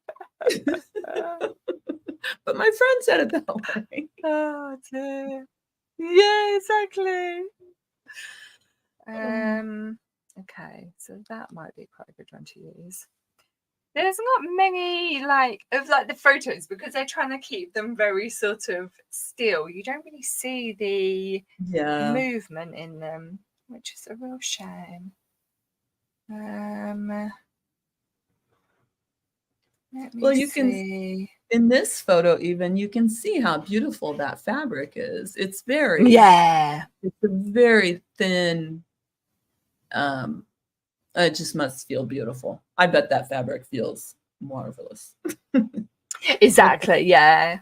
Speaker 3: But my friend said it that way.
Speaker 2: Oh dear. Yeah, exactly. Okay, so that might be quite a good one to use. There's not many like the photos because they're trying to keep them very sort of still. You don't really see the movement in them, which is a real shame. Let me
Speaker 3: you
Speaker 2: see.
Speaker 3: In this photo even, you can see how beautiful that fabric is. It's very, it's a very thin, it just must feel beautiful. I bet that fabric feels marvelous.
Speaker 2: Exactly, yeah.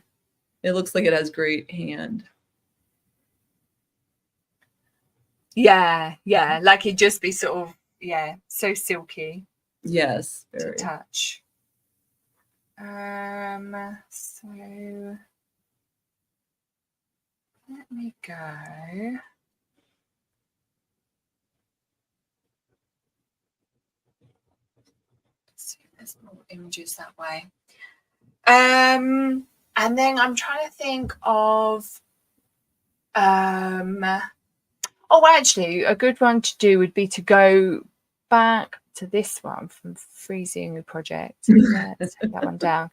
Speaker 3: It looks like it has great hand.
Speaker 2: Yeah, like it'd just be sort of, so silky.
Speaker 3: Yes, very.
Speaker 2: To touch. So let me go. See if there's more images that way. And then I'm trying to think of actually a good one to do would be to go back to this one from Freezing Project. Let's take that one down.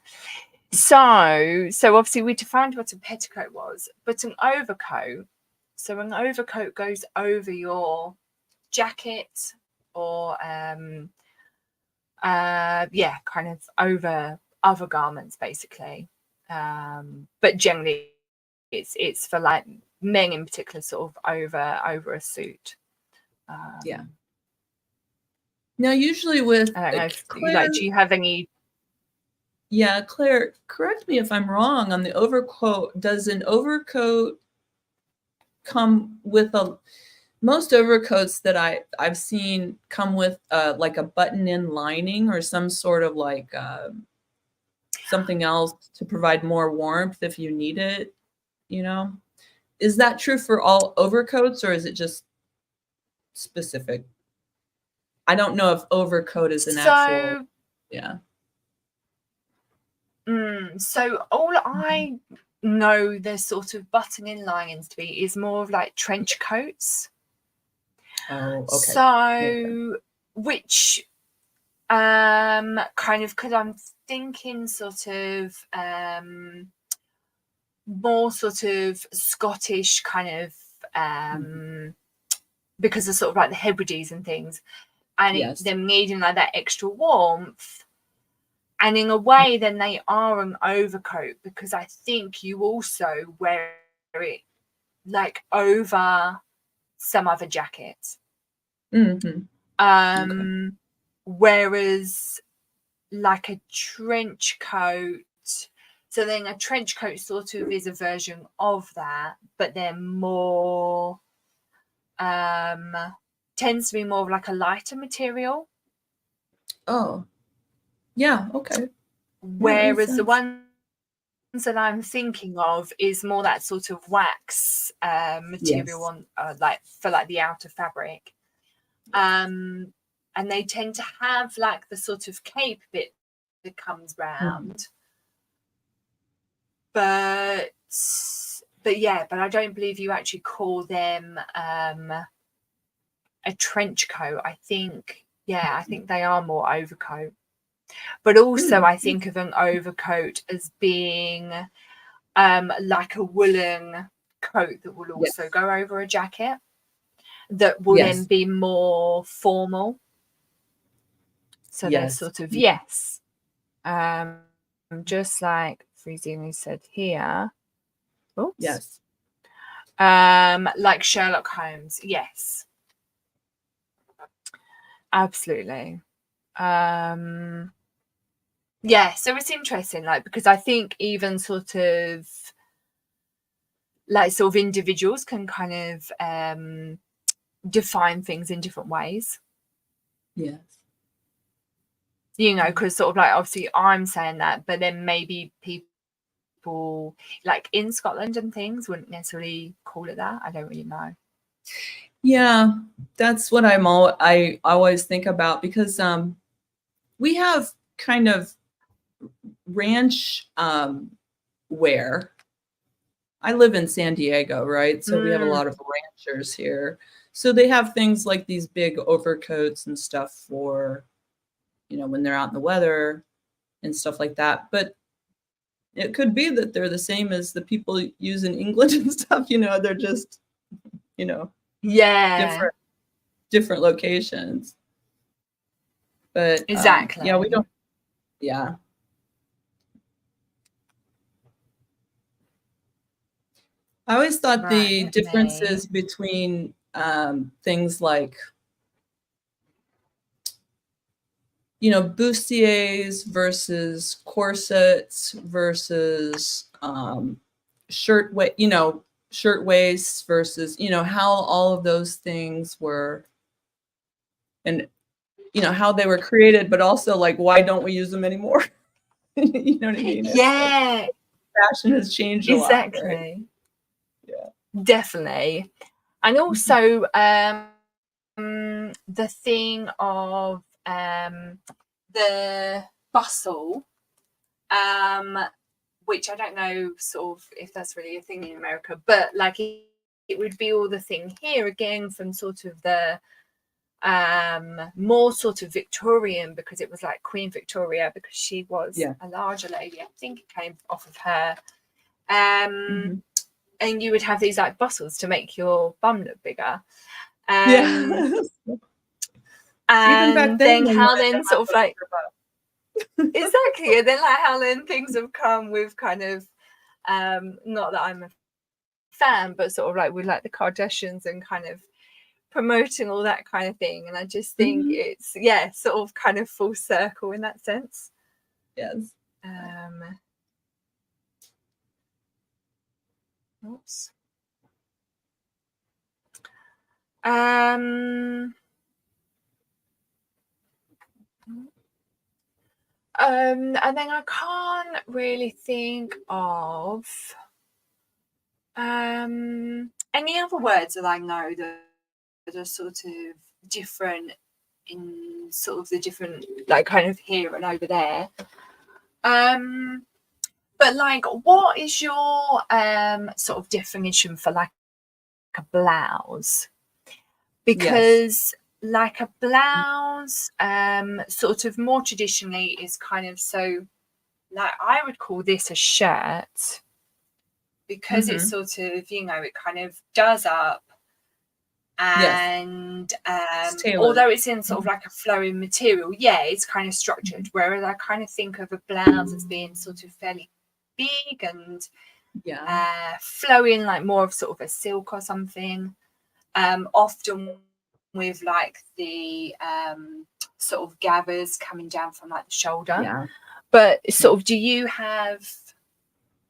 Speaker 2: So obviously we defined what a petticoat was, but an overcoat. So an overcoat goes over your jacket or kind of over other garments basically. But generally it's for like men in particular, sort of over a suit.
Speaker 3: Now usually with
Speaker 2: I don't know if, Claire, do you have any?
Speaker 3: Yeah, Claire, correct me if I'm wrong on the overcoat. Does an overcoat come with most overcoats that I've seen come with like a button-in lining or some sort of like something else to provide more warmth if you need it, you know? Is that true for all overcoats or is it just specific? I don't know if overcoat is an actual,
Speaker 2: So all I know the sort of button-in linings to be is more of like trench coats.
Speaker 3: Oh, okay.
Speaker 2: So which kind of, because I'm thinking sort of more sort of Scottish kind of because of sort of like the Hebrides and things, and them needing like that extra warmth. And in a way, then they are an overcoat because I think you also wear it like over some other jackets. Whereas like a trench coat, so then a trench coat sort of is a version of that, but they're more tends to be more of like a lighter material.
Speaker 3: Oh. Yeah, okay.
Speaker 2: Whereas the ones that I'm thinking of is more that sort of wax material on like for like the outer fabric. And they tend to have like the sort of cape bit that comes round. But I don't believe you actually call them a trench coat. I think they are more overcoat. But also I think of an overcoat as being like a woolen coat that will also go over a jacket that will then be more formal. So they're sort of just like Freezing said here. Oops. Like Sherlock Holmes. Yes. Absolutely. So it's interesting, like, because I think even sort of individuals can kind of define things in different ways.
Speaker 3: Yes.
Speaker 2: You know, because sort of like obviously I'm saying that, but then maybe people like in Scotland and things wouldn't necessarily call it that. I don't really know.
Speaker 3: Yeah, that's what I always think about, because we have kind of ranch wear. I live in San Diego, right? So we have a lot of ranchers here. So they have things like these big overcoats and stuff for, when they're out in the weather and stuff like that. But it could be that they're the same as the people use in England and stuff. They're just,
Speaker 2: Yeah,
Speaker 3: different locations. But
Speaker 2: exactly.
Speaker 3: yeah, we don't. Yeah. I always thought the differences between things like, bustiers versus corsets versus shirt waists versus, how all of those things were, and, how they were created, but also like, why don't we use them anymore? You know what I mean?
Speaker 2: Yeah.
Speaker 3: Like, fashion has changed a lot.
Speaker 2: Exactly.
Speaker 3: Right? Yeah.
Speaker 2: Definitely. And also the thing of the bustle, which I don't know sort of if that's really a thing in America, but like it would be all the thing here again from sort of the more sort of Victorian, because it was like Queen Victoria, because she was a larger lady. I think it came off of her. And you would have these like bustles to make your bum look bigger.
Speaker 3: Yeah.
Speaker 2: And
Speaker 3: even back
Speaker 2: then
Speaker 3: they
Speaker 2: how
Speaker 3: wanted to
Speaker 2: then
Speaker 3: have
Speaker 2: sort of
Speaker 3: a
Speaker 2: like
Speaker 3: bigger butt.
Speaker 2: exactly, and then like how then things have come with kind of not that I'm a fan, but sort of like with like the Kardashians and kind of promoting all that kind of thing. And I just think it's sort of kind of full circle in that sense.
Speaker 3: Yes.
Speaker 2: Oops. And then I can't really think of any other words that I know that are sort of different in sort of the different like kind of here and over there. But like, what is your sort of definition for like a blouse? Because like a blouse sort of more traditionally is kind of, so like I would call this a shirt, because it's sort of, it kind of does up, and although it's in sort of like a flowing material, it's kind of structured, whereas I kind of think of a blouse as being sort of fairly big and flowing, like more of sort of a silk or something, often with like the sort of gathers coming down from like the shoulder. But sort of, do you have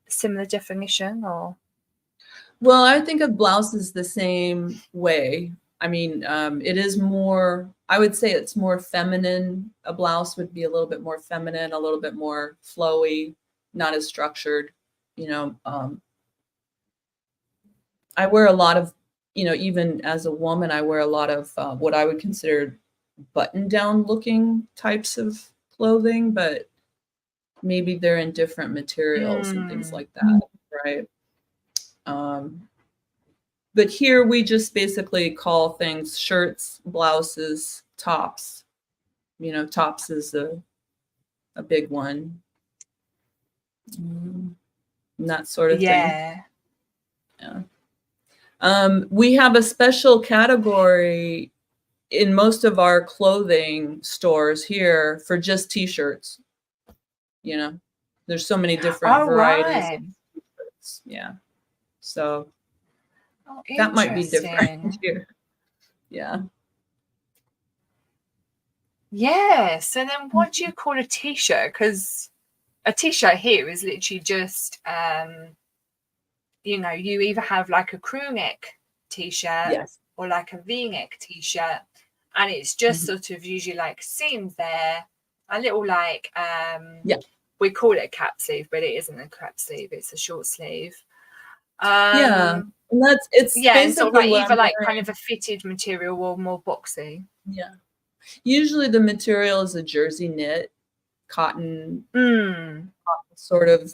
Speaker 2: a similar definition? Or
Speaker 3: well, I think of blouses the same way. I mean, it is more, I would say it's more feminine. A blouse would be a little bit more feminine, a little bit more flowy, not as structured. I wear a lot of, even as a woman, I wear a lot of what I would consider button-down looking types of clothing, but maybe they're in different materials and things like that, right? But here we just basically call things shirts, blouses, tops. Tops is a big one. And that sort of thing. Yeah. We have a special category in most of our clothing stores here for just t-shirts. There's so many different varieties of t-shirts. Yeah. So that might be different here. Yeah.
Speaker 2: Yeah. So then what do you call a t-shirt? Because a t-shirt here is literally just you either have like a crew neck t-shirt or like a v-neck t-shirt, and it's just sort of usually like seams there, a little like we call it a cap sleeve, but it isn't a cap sleeve, it's a short sleeve.
Speaker 3: Yeah, and it's
Speaker 2: yeah, and sort of
Speaker 3: basically
Speaker 2: like
Speaker 3: what
Speaker 2: either
Speaker 3: I'm
Speaker 2: like
Speaker 3: wearing.
Speaker 2: kind of a fitted material or more boxy.
Speaker 3: Yeah. Usually the material is a jersey knit, cotton sort of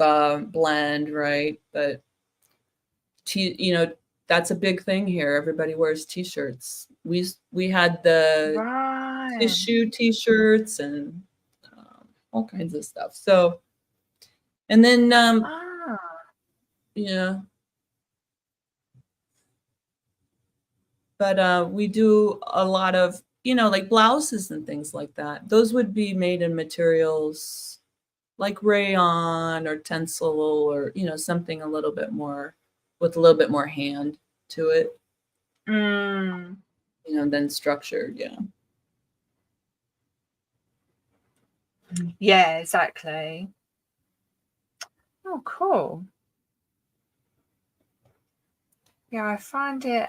Speaker 3: blend, right? But that's a big thing here. Everybody wears t-shirts. We had the
Speaker 2: Right.
Speaker 3: tissue t-shirts and all kinds of stuff. So, and then yeah. But we do a lot of, like blouses and things like that. Those would be made in materials like rayon or tencel or, something a little bit more with a little bit more hand to it, than structured. Yeah.
Speaker 2: Yeah, exactly. Oh, cool. Yeah, I find it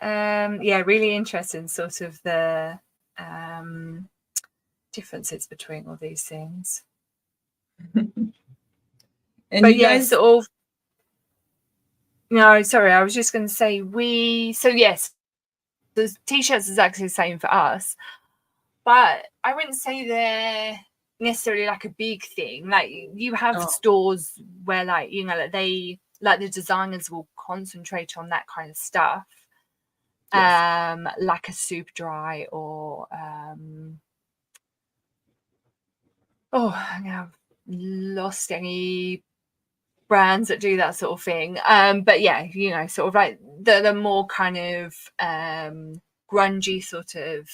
Speaker 2: really interesting, sort of the differences between all these things.
Speaker 3: And
Speaker 2: but
Speaker 3: you
Speaker 2: yeah,
Speaker 3: guys,
Speaker 2: sort of. No, sorry, I was just going to say yes, the t-shirts is exactly the same for us, but I wouldn't say they're necessarily like a big thing. Like you have stores where like they like the designers will concentrate on that kind of stuff. Yes. Like a Superdry or I've lost any brands that do that sort of thing. But yeah, sort of like the more kind of grungy sort of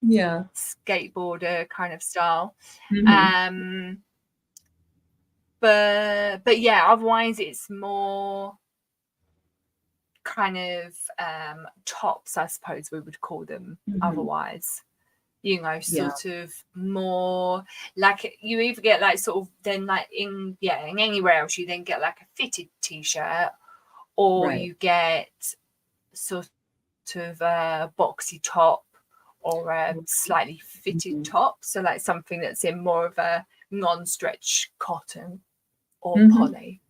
Speaker 2: skateboarder kind of style. But yeah, otherwise it's more kind of tops, I suppose we would call them otherwise. Sort of more like you either get like sort of then like in anywhere else you then get like a fitted t-shirt or you get sort of a boxy top or a slightly fitted top, so like something that's in more of a non-stretch cotton or poly.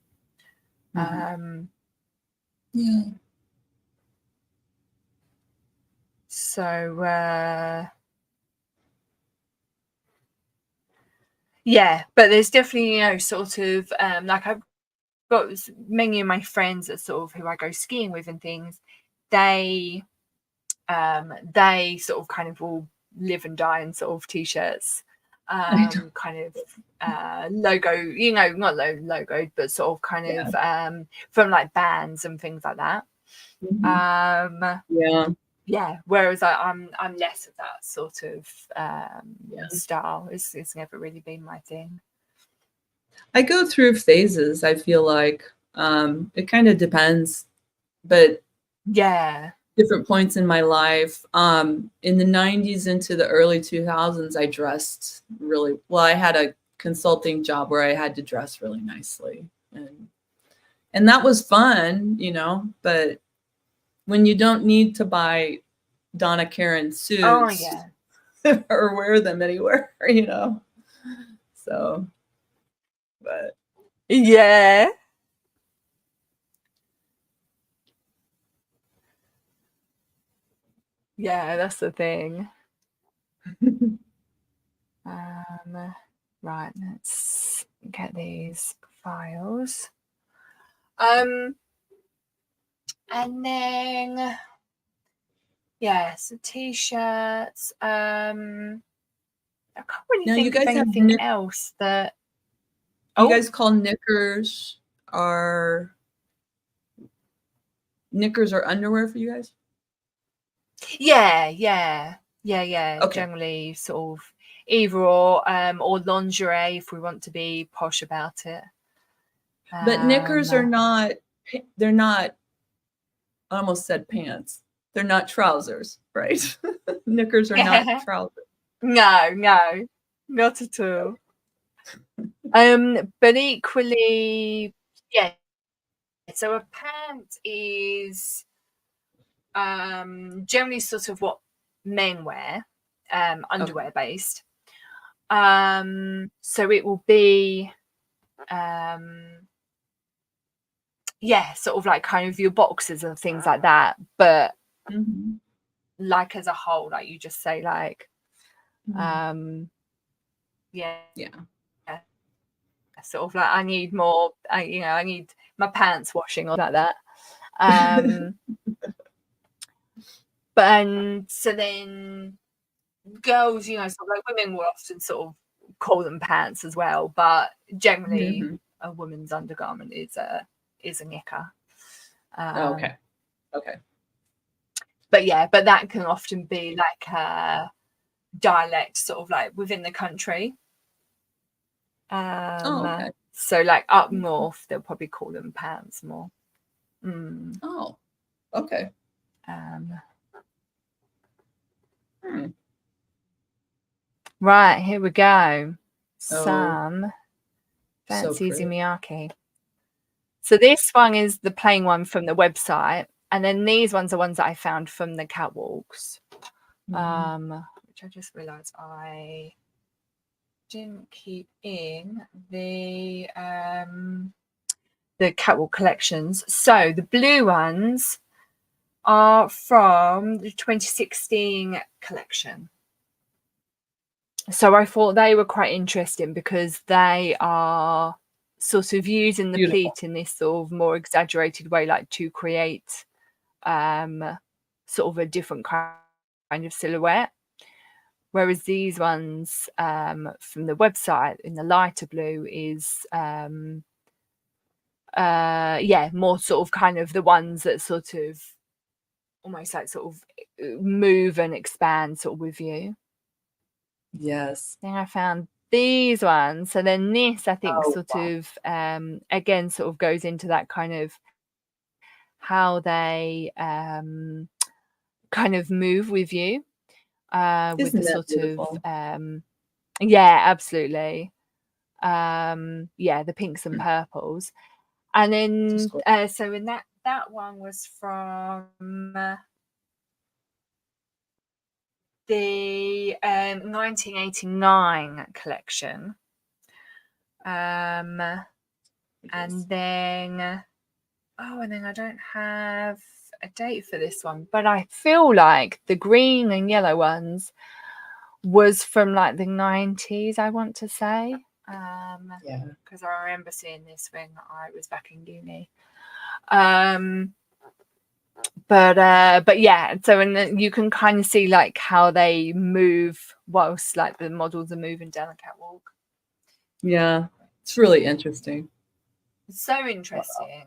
Speaker 2: So yeah, but there's definitely sort of like I've got many of my friends that sort of who I go skiing with and things, they sort of kind of all live and die in sort of t-shirts, kind of logo, not logo, but sort of kind of from like bands and things like that. Whereas I'm less of that sort of style. It's never really been my thing.
Speaker 3: I go through phases. I feel like it kind of depends, but different points in my life. In the 90s into the early 2000s, I dressed really well. I had a consulting job where I had to dress really nicely, and that was fun, but when you don't need to buy Donna Karan suits or wear them anywhere, so, but
Speaker 2: yeah, that's the thing. Right, let's get these files. And then so t-shirts. I can't really think of anything else that
Speaker 3: you guys call knickers or underwear for you guys?
Speaker 2: Yeah.
Speaker 3: Okay.
Speaker 2: Generally sort of either or lingerie if we want to be posh about it.
Speaker 3: But knickers are not, they're not, I almost said pants. They're not trousers, right? Knickers are not trousers.
Speaker 2: No, not at all. But equally, so a pant is generally sort of what men wear, underwear based. So it will be yeah, sort of like kind of your boxes and things like that. But like as a whole, like you just say, like, yeah, sort of like I need more, you know, I need my pants washing or like that. But and so then girls, you know, sort of like women will often sort of call them pants as well, but generally a woman's undergarment is a knicker.
Speaker 3: Okay.
Speaker 2: But yeah, but that can often be like a dialect sort of like within the country.
Speaker 3: Okay.
Speaker 2: So like up north, they'll probably call them pants more.
Speaker 3: Oh, okay.
Speaker 2: Right, here we go. Some fancy Izumiyaki. So this one is the plain one from the website, and then these ones are ones that I found from the catwalks, which I just realised I didn't keep in the catwalk collections. So the blue ones are from the 2016 collection. So I thought they were quite interesting because they are sort of using the pleat in this sort of more exaggerated way, like to create sort of a different kind of silhouette. Whereas these ones from the website in the lighter blue is more sort of kind of the ones that sort of almost like sort of move and expand sort of with you.
Speaker 3: Yes.
Speaker 2: Then I found these ones. So then this, I think, of again sort of goes into that kind of how they kind of move with you with the sort beautiful? Of yeah, absolutely. The pinks and purples. And then so in that one was from the 1989 collection. And then I don't have a date for this one, but I feel like the green and yellow ones was from like the 90s, I want to say. Because I remember seeing this when I was back in uni. But yeah, so and you can kind of see like how they move whilst like the models are moving down the catwalk.
Speaker 3: Yeah, it's really interesting.
Speaker 2: It's so interesting.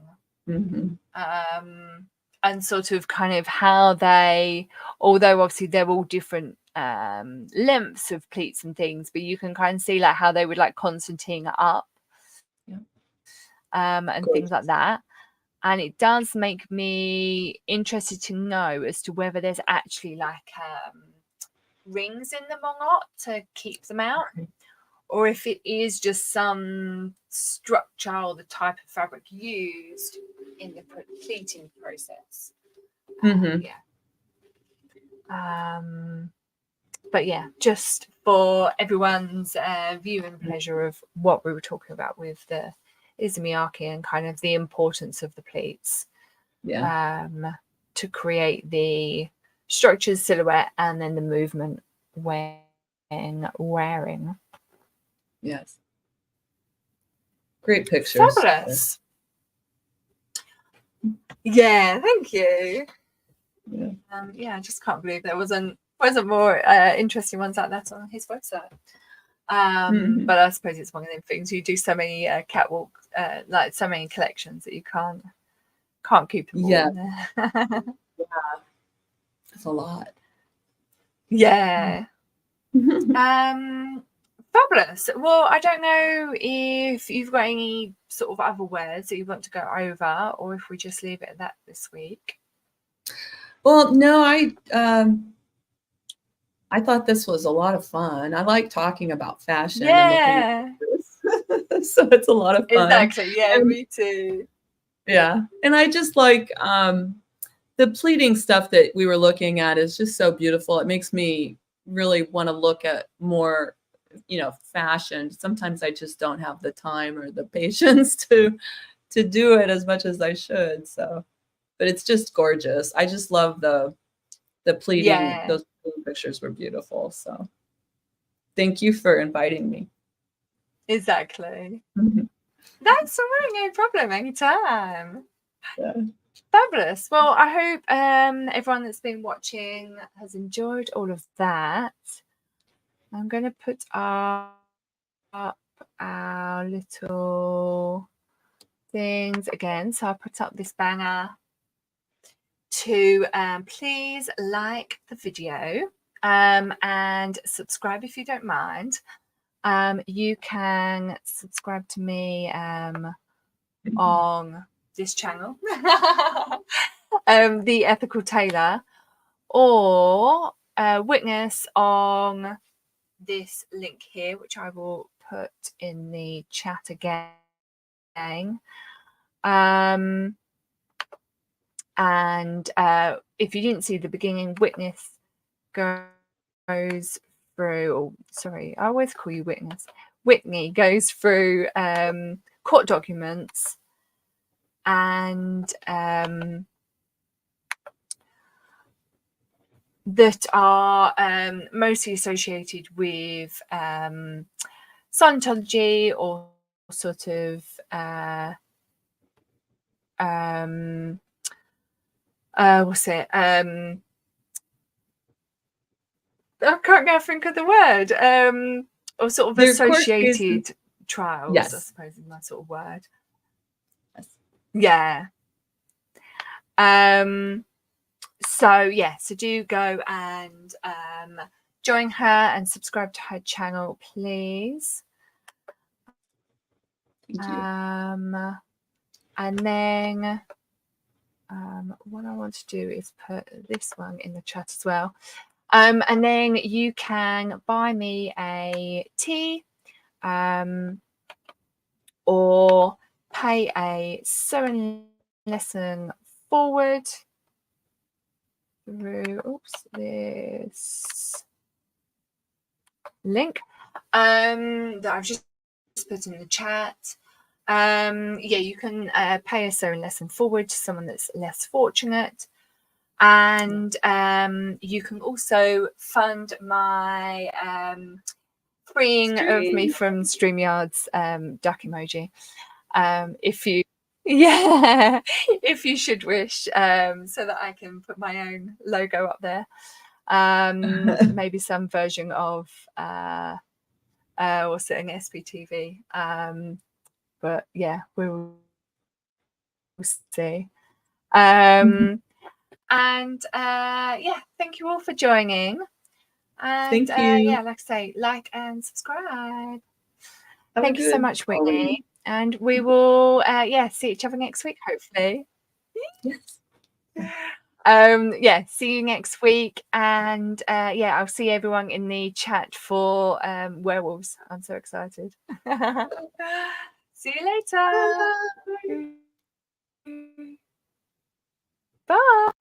Speaker 2: And sort of kind of how they, although obviously they're all different lengths of pleats and things, but you can kind of see like how they would like concertina up and things like that. And it does make me interested to know as to whether there's actually like rings in the mongot to keep them out, or if it is just some structure or the type of fabric used in the pleating process. But yeah, just for everyone's viewing pleasure of what we were talking about with the Izumiyaki and kind of the importance of the pleats to create the structured silhouette and then the movement when wearing.
Speaker 3: Yes. Great pictures.
Speaker 2: Fabulous. Yeah, thank you. I just can't believe there wasn't more interesting ones like that on his website. But I suppose it's one of them things. You do so many catwalk, like so many collections that you can't keep them all in there.
Speaker 3: It's a lot.
Speaker 2: Yeah. Fabulous. Well, I don't know if you've got any sort of other words that you want to go over, or if we just leave it at that this week.
Speaker 3: Well, no, I thought this was a lot of fun. I like talking about fashion.
Speaker 2: Yeah.
Speaker 3: And so it's a lot of fun.
Speaker 2: Exactly. Yeah, me too.
Speaker 3: Yeah. And I just like the pleating stuff that we were looking at is just so beautiful. It makes me really want to look at more, fashion. Sometimes I just don't have the time or the patience to to do it as much as I should. So, but it's just gorgeous. I just love the pleating.
Speaker 2: Yeah.
Speaker 3: Those pictures were beautiful. So thank you for inviting me.
Speaker 2: Exactly.
Speaker 3: Mm-hmm.
Speaker 2: That's all right, no problem, anytime.
Speaker 3: Yeah.
Speaker 2: Fabulous. Well, I hope everyone that's been watching has enjoyed all of that. I'm going to put up our little things again. So I put up this banner to please like the video and subscribe if you don't mind. You can subscribe to me on this channel, The Ethical Tailor, or witness on this link here, which I will put in the chat again. And if you didn't see the beginning, witness goes through, oh, sorry, I always call you witness. Whitney goes through court documents and that are mostly associated with Scientology or sort of what's it? I can't go think of the word. Or sort of
Speaker 3: Their
Speaker 2: associated trials,
Speaker 3: yes.
Speaker 2: I suppose is my sort of word.
Speaker 3: Yes.
Speaker 2: Yeah. So yeah, so do go and join her and subscribe to her channel, please.
Speaker 3: Thank you.
Speaker 2: And then what I want to do is put this one in the chat as well. And then you can buy me a tea or pay a sewing lesson forward through this link that I've just put in the chat. Yeah, you can pay a sewing lesson forward to someone that's less fortunate. And you can also fund my freeing of me from StreamYard's duck emoji. If you, yeah, if you should wish, so that I can put my own logo up there. Maybe some version of what's it, an SPTV. But yeah, we'll see. And yeah, thank you all for joining. And
Speaker 3: thank you.
Speaker 2: yeah, like I say, like and subscribe. Thank you so much, Whitney. And we will yeah, see each other next week, hopefully.
Speaker 3: Yes.
Speaker 2: Yeah, see you next week. And yeah, I'll see everyone in the chat for werewolves. I'm so excited. See you later. Bye.